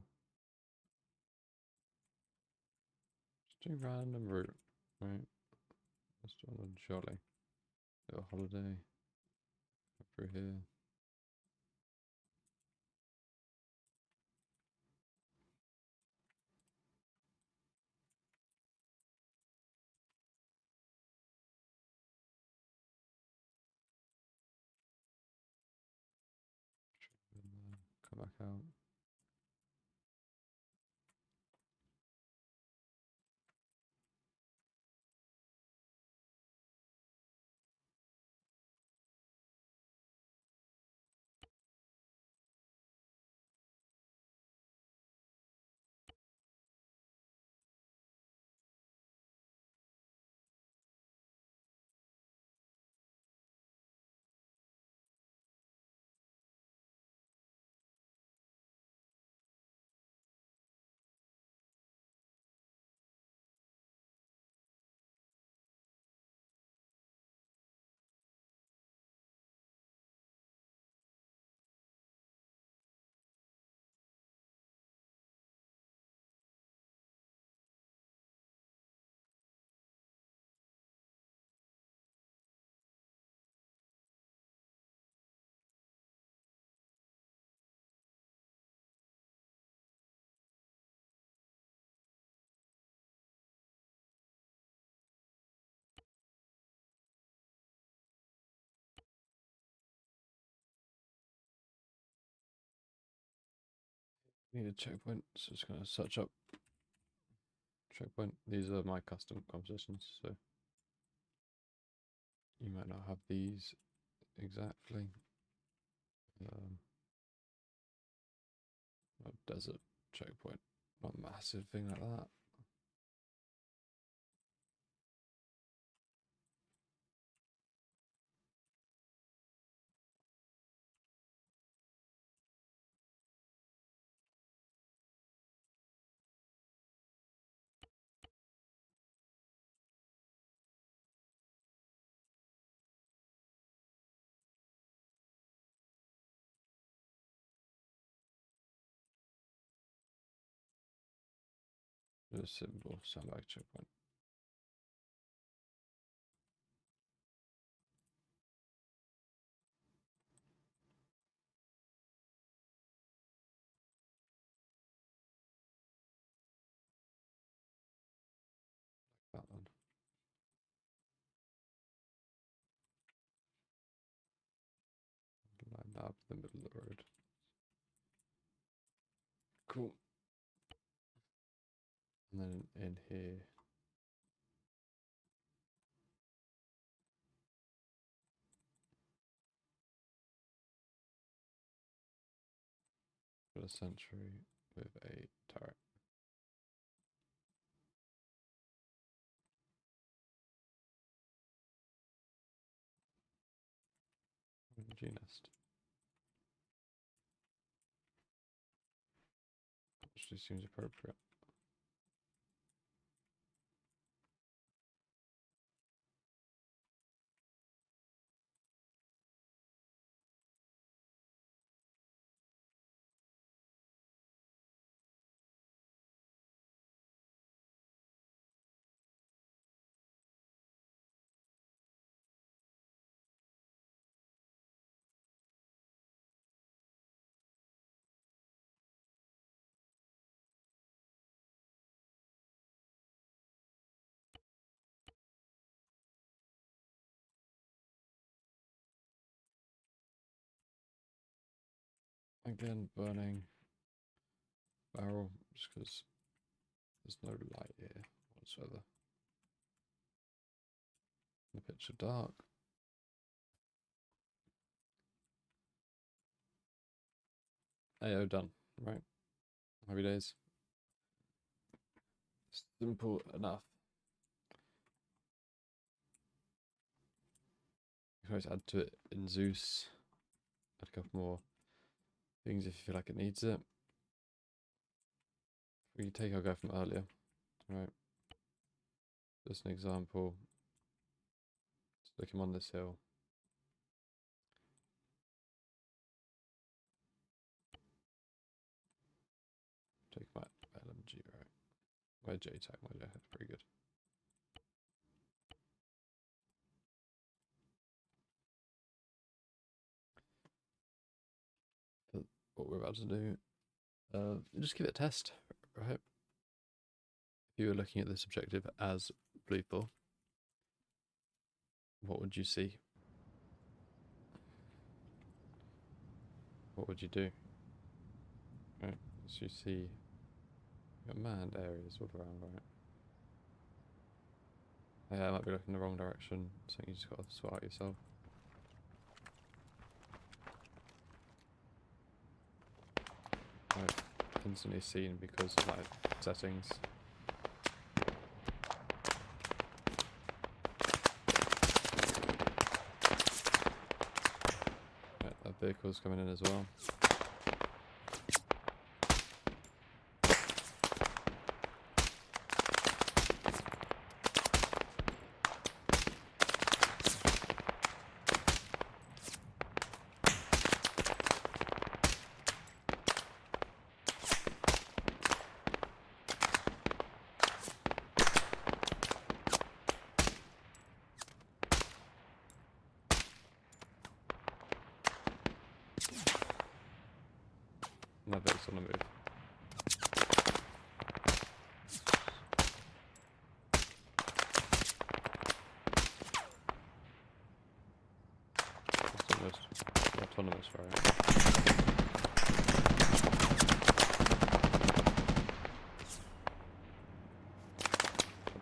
Do random route, right? Let's do a jolly. Little holiday. Go through here. Come back out. Need a checkpoint, so just gonna search up checkpoint. These are my custom compositions, so you might not have these exactly. A desert checkpoint, not a massive thing like that. Just a simple sandbag checkpoint. That one. Line that up in the middle of the road. Cool. And then in here, put a sentry with a turret. G-nest. Actually seems appropriate. Again, burning barrel, just because there's no light here whatsoever. The picture dark. AO done, right? Happy days. Simple enough. You can always add to it in Zeus. Add a couple more things if you feel like it needs it. We can take our guy from earlier, right? Just an example. Stick him on this hill. Take my LMG, right? By JTAG, my jacket's pretty good. But what we're about to do, just give it a test, right? If you were looking at this objective as Blue Thor, what would you see? What would you do? Right, so you see you've got manned areas all around, right? Yeah, I might be looking in the wrong direction, so you just got to sort out yourself. Right, instantly seen because of my settings. Right, that vehicle's coming in as well. And that bit's on the move. It's almost autonomous, right?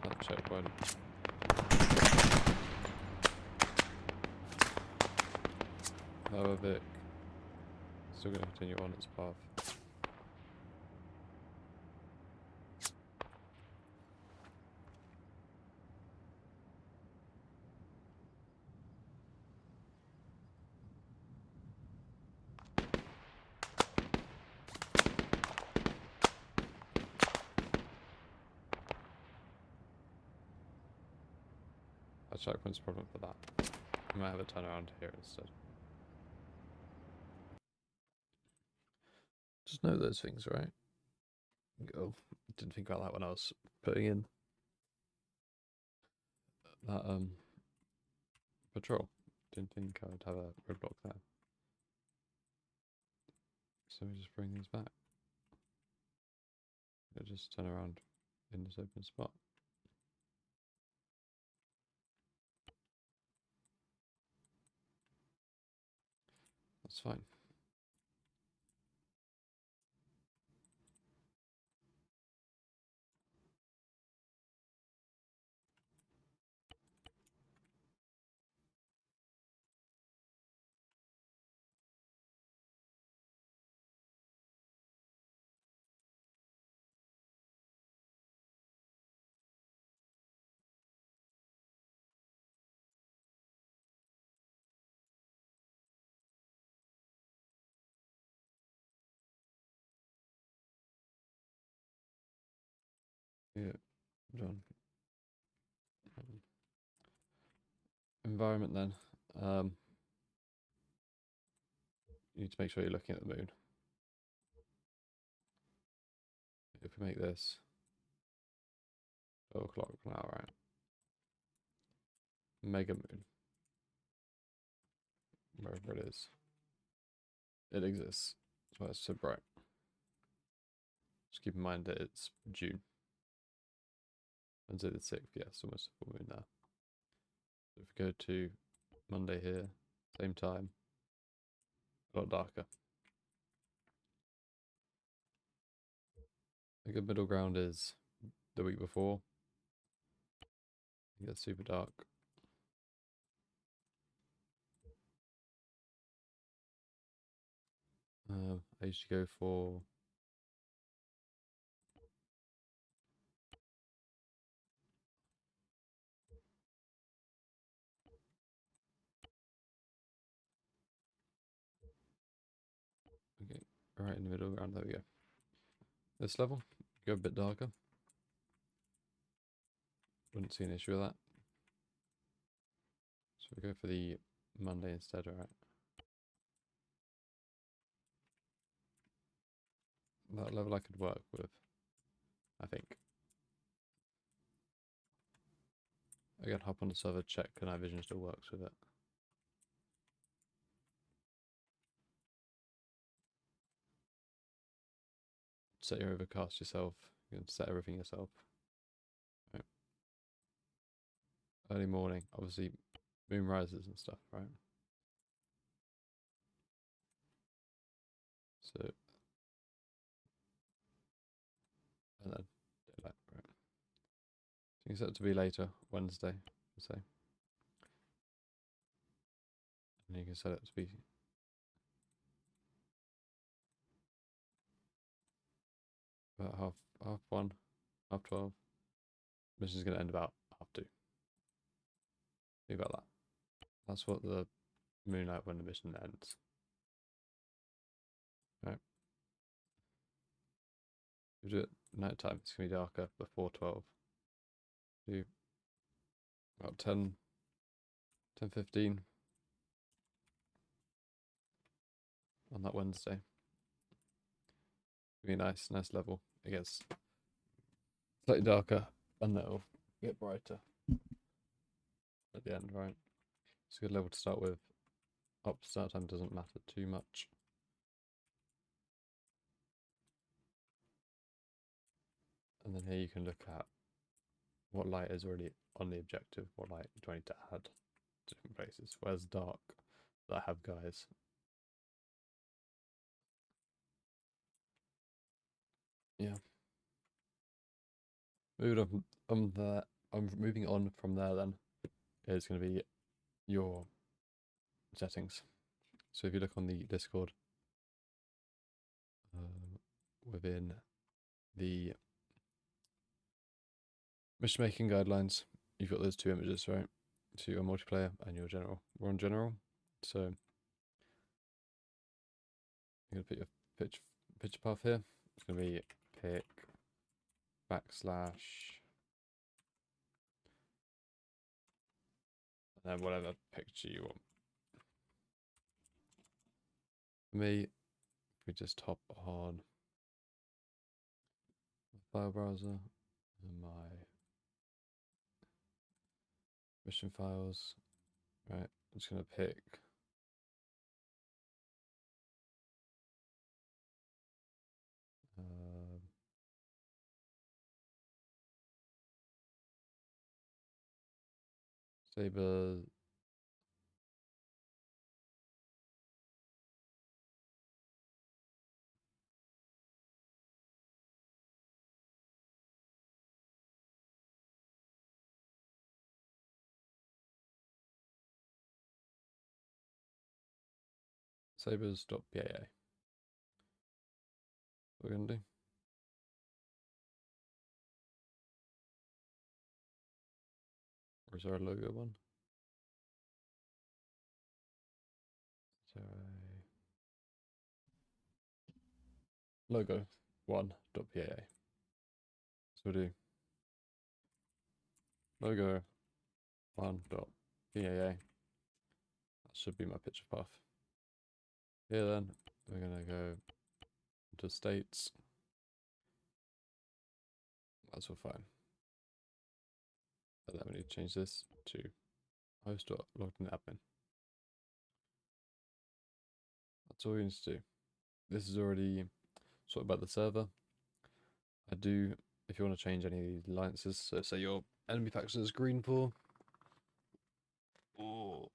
That checkpoint. However, Vic still going to continue on its path. That checkpoint's a problem for that. I might have a turnaround here instead. Just know those things, right? Oh, didn't think about that when I was putting in that patrol. Didn't think I'd have a roadblock there. So we just bring these back. It'll just turn around in this open spot. That's fine. Yeah, done. Environment then. You need to make sure you're looking at the moon. If we make this 12 o'clock now, right? Mega moon. Wherever it is. It exists. That's why it's so bright. Just keep in mind that it's June. Wednesday the 6th, yes, almost a full moon now. So if we go to Monday here, same time, a lot darker. A good middle ground is the week before. It gets super dark. I used to go for okay, right in the middle ground, there we go. This level, go a bit darker. Wouldn't see an issue with that. So we go for the Monday instead, alright. That level I could work with, I think. Again, hop on the server, check night vision still works with it. Set your overcast yourself. You can set everything yourself. Right. Early morning, obviously moon rises and stuff, right? So, and then daylight, right? So you can set it to be later, Wednesday, say. And you can set it to be about half 1, half 12. Mission's going to end about half 2. Think about that. That's what the moonlight when the mission ends. Right. If you do it night time, it's going to be darker before 12. Do about 10:15 on that Wednesday. Be a nice level. It gets slightly darker and then it'll get brighter at the end, right? It's a good level to start with. Up start time doesn't matter too much. And then here you can look at what light is already on the objective, what light do I need to add to different places. Where's dark that I have guys? Yeah. Moving on there, I'm moving on from there then is going to be your settings. So if you look on the Discord, within the mission making guidelines, you've got those two images, right? So your multiplayer and your general. We're on general, so you're gonna put your picture path here. It's gonna be pick backslash and then whatever picture you want. For me, if we just hop on the file browser and my mission files, right? I'm just gonna pick Sabre. Sabres.paa. What we're gonna do. Or is there a logo one? So logo one.paa. So we'll do logo one.paa. That should be my picture path. Here then, we're gonna go into states. That's all fine. And then we need to change this to host.logged-in-admin. That's all we need to do. This is already sorted about the server. I do, if you want to change any of these alliances, so say your enemy faction is green for, or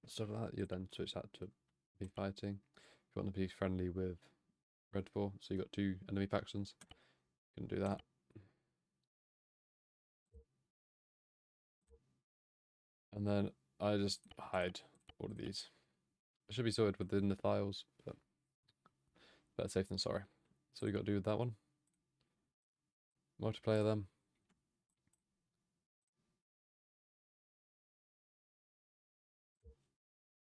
stuff like that, you then switch that to be fighting. If you want to be friendly with red for, so you got 2 enemy factions, you can do that. And then I just hide all of these. It should be sorted within the files, but better safe than sorry. So we got to do with that one. Multiplayer them.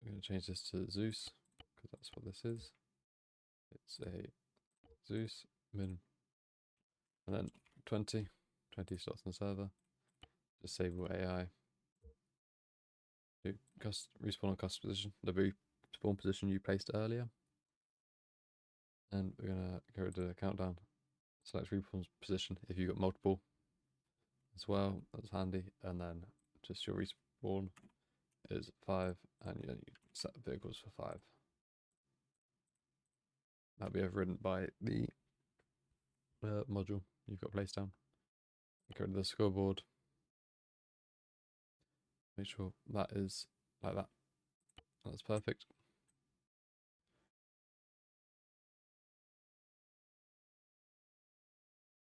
We're going to change this to Zeus, because that's what this is. It's a Zeus min, and then 20 slots on the server. Disable AI. Do respawn on custom position, the respawn position you placed earlier. And we're gonna go to the countdown. Select respawn position if you've got multiple as well. That's handy. And then just your respawn is 5, and you set vehicles for 5. That'll be overridden by the module you've got placed down. Go to the scoreboard. Make sure that is like that. That's perfect.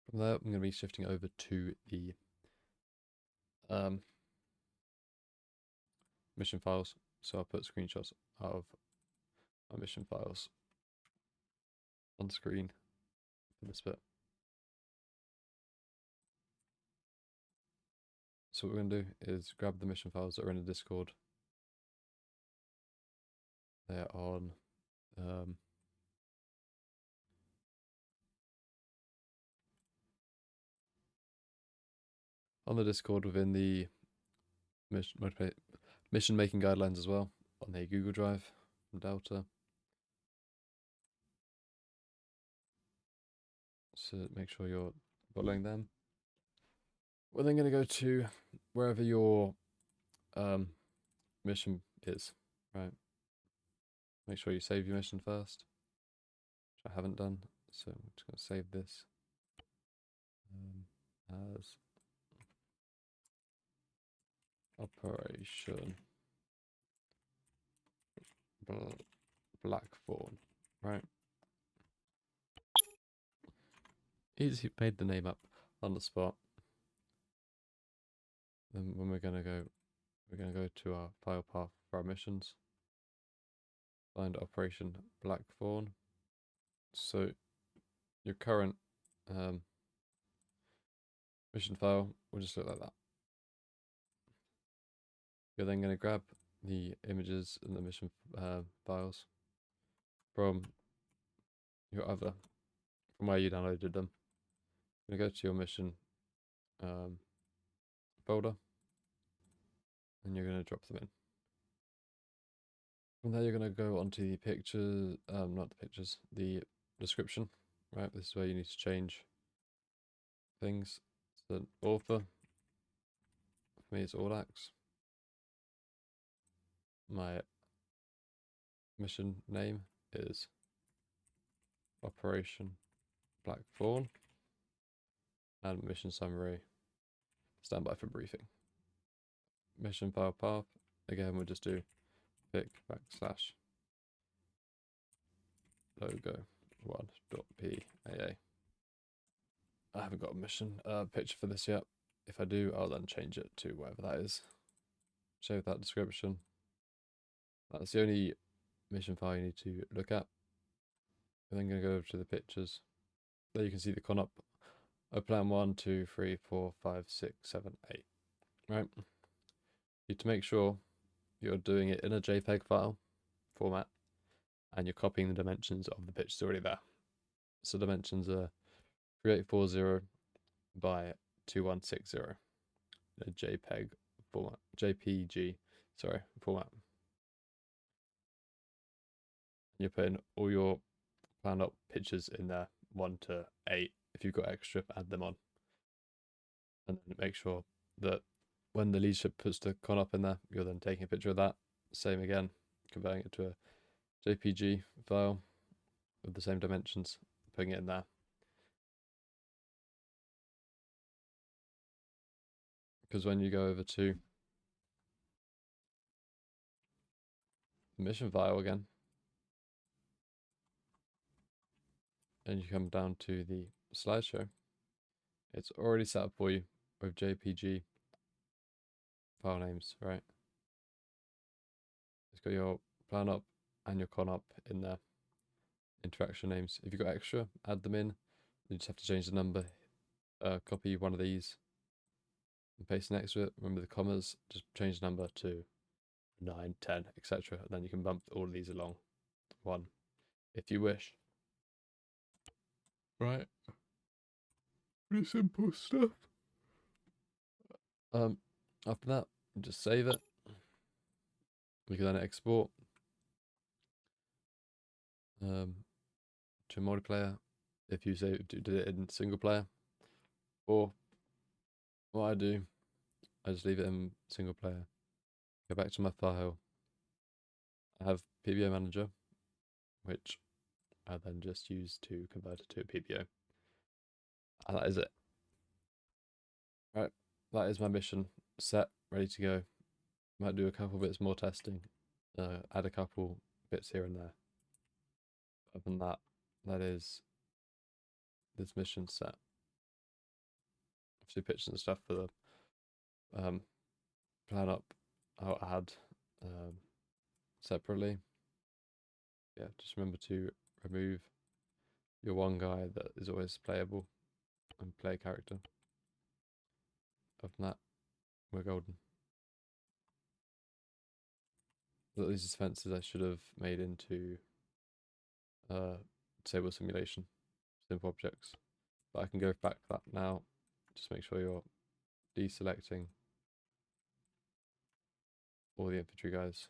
From there, I'm going to be shifting over to the mission files. So I'll put screenshots of my mission files on screen for this bit. So what we're going to do is grab the mission files that are in the Discord. They're on the Discord within the mission making guidelines as well on the Google Drive from Delta. So make sure you're following them. We're then going to go to wherever your mission is, right? Make sure you save your mission first, which I haven't done. So I'm just going to save this as Operation Blackthorn, right? Easy, made the name up on the spot. Then when we're gonna go to our file path for our missions. Find Operation Blackthorn. So your current mission file will just look like that. You're then going to grab the images and the mission files from from where you downloaded them. You're going to go to your mission folder, and you're going to drop them in. From there, you're going to go onto the pictures, not the pictures, the description, right? This is where you need to change things. So author, for me it's Audax. My mission name is Operation Blackthorn, and mission summary, stand by for briefing. Mission file path, again we'll just do pic / logo 1.paa. I haven't got a mission picture for this yet. If I do, I'll then change it to whatever that is. Save that description. That's the only mission file you need to look at. I'm then going to go over to the pictures. There you can see the con up. I plan 1, 2, 3, 4, 5, 6, 7, 8. Right? You need to make sure you're doing it in a JPEG file format and you're copying the dimensions of the pictures already there. So dimensions are 3840 by 2160 in a JPEG format, JPG, sorry, format. You're putting all your planned up pictures in there, 1 to 8. If you've got extra, add them on. And then make sure that when the leadership puts the con up in there, you're then taking a picture of that. Same again, converting it to a JPG file with the same dimensions, putting it in there. Because when you go over to the mission file again, and you come down to the slideshow, it's already set up for you with JPG file names, right? It's got your plan up and your con up in there. Interaction names. If you've got extra, add them in. You just have to change the number. Copy one of these and paste next to it. Remember the commas, just change the number to 9, 10, etc. And then you can bump all of these along one if you wish. Right. Pretty simple stuff. After that, just save it. We can then export to multiplayer if you did it in single player, or what I do, I just leave it in single player. Go back to my file. I have PBO manager, which I then just use to convert it to a PBO. And that is it. Right, that is my mission set, ready to go. Might do a couple bits more testing, add a couple bits here and there. Other than that, that is this mission set. Obviously, pictures and stuff for the plan up. I'll add separately. Yeah, just remember to remove your one guy that is always playable and play a character. Other than that, we're golden. These fences I should have made into disable simulation, simple objects. But I can go back to that now. Just make sure you're deselecting all the infantry guys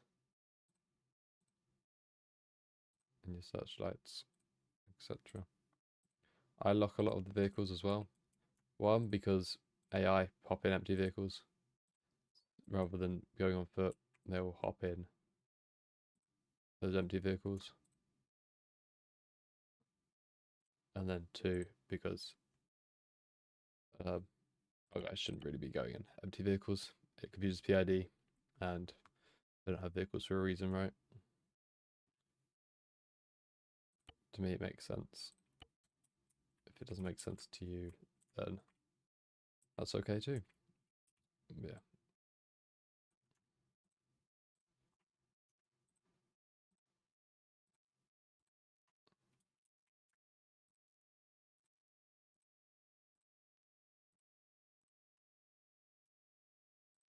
and your searchlights, etc. I lock a lot of the vehicles as well. One, because AI pop in empty vehicles rather than going on foot, they will hop in those empty vehicles. And then two, because well, guys shouldn't really be going in empty vehicles. It confuses PID, and they don't have vehicles for a reason, right? To me, it makes sense. If it doesn't make sense to you, then that's okay too. Yeah.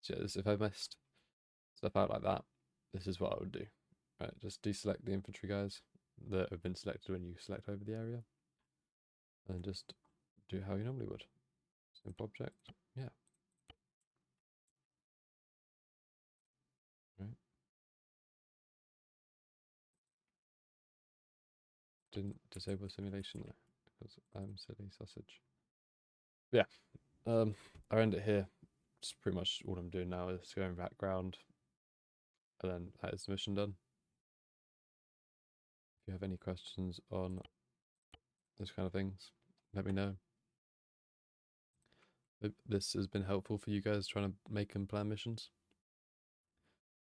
So yeah, if I messed stuff out like that, this is what I would do. Right, just deselect the infantry guys that have been selected when you select over the area, and just do how you normally would. Simple object, yeah. Right. Didn't disable simulation though, because I'm silly sausage. Yeah, I end it here. It's pretty much all I'm doing now is going background, and then that is the mission done. If you have any questions on those kind of things, let me know. Hope this has been helpful for you guys trying to make and plan missions.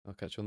I'll catch you on the next.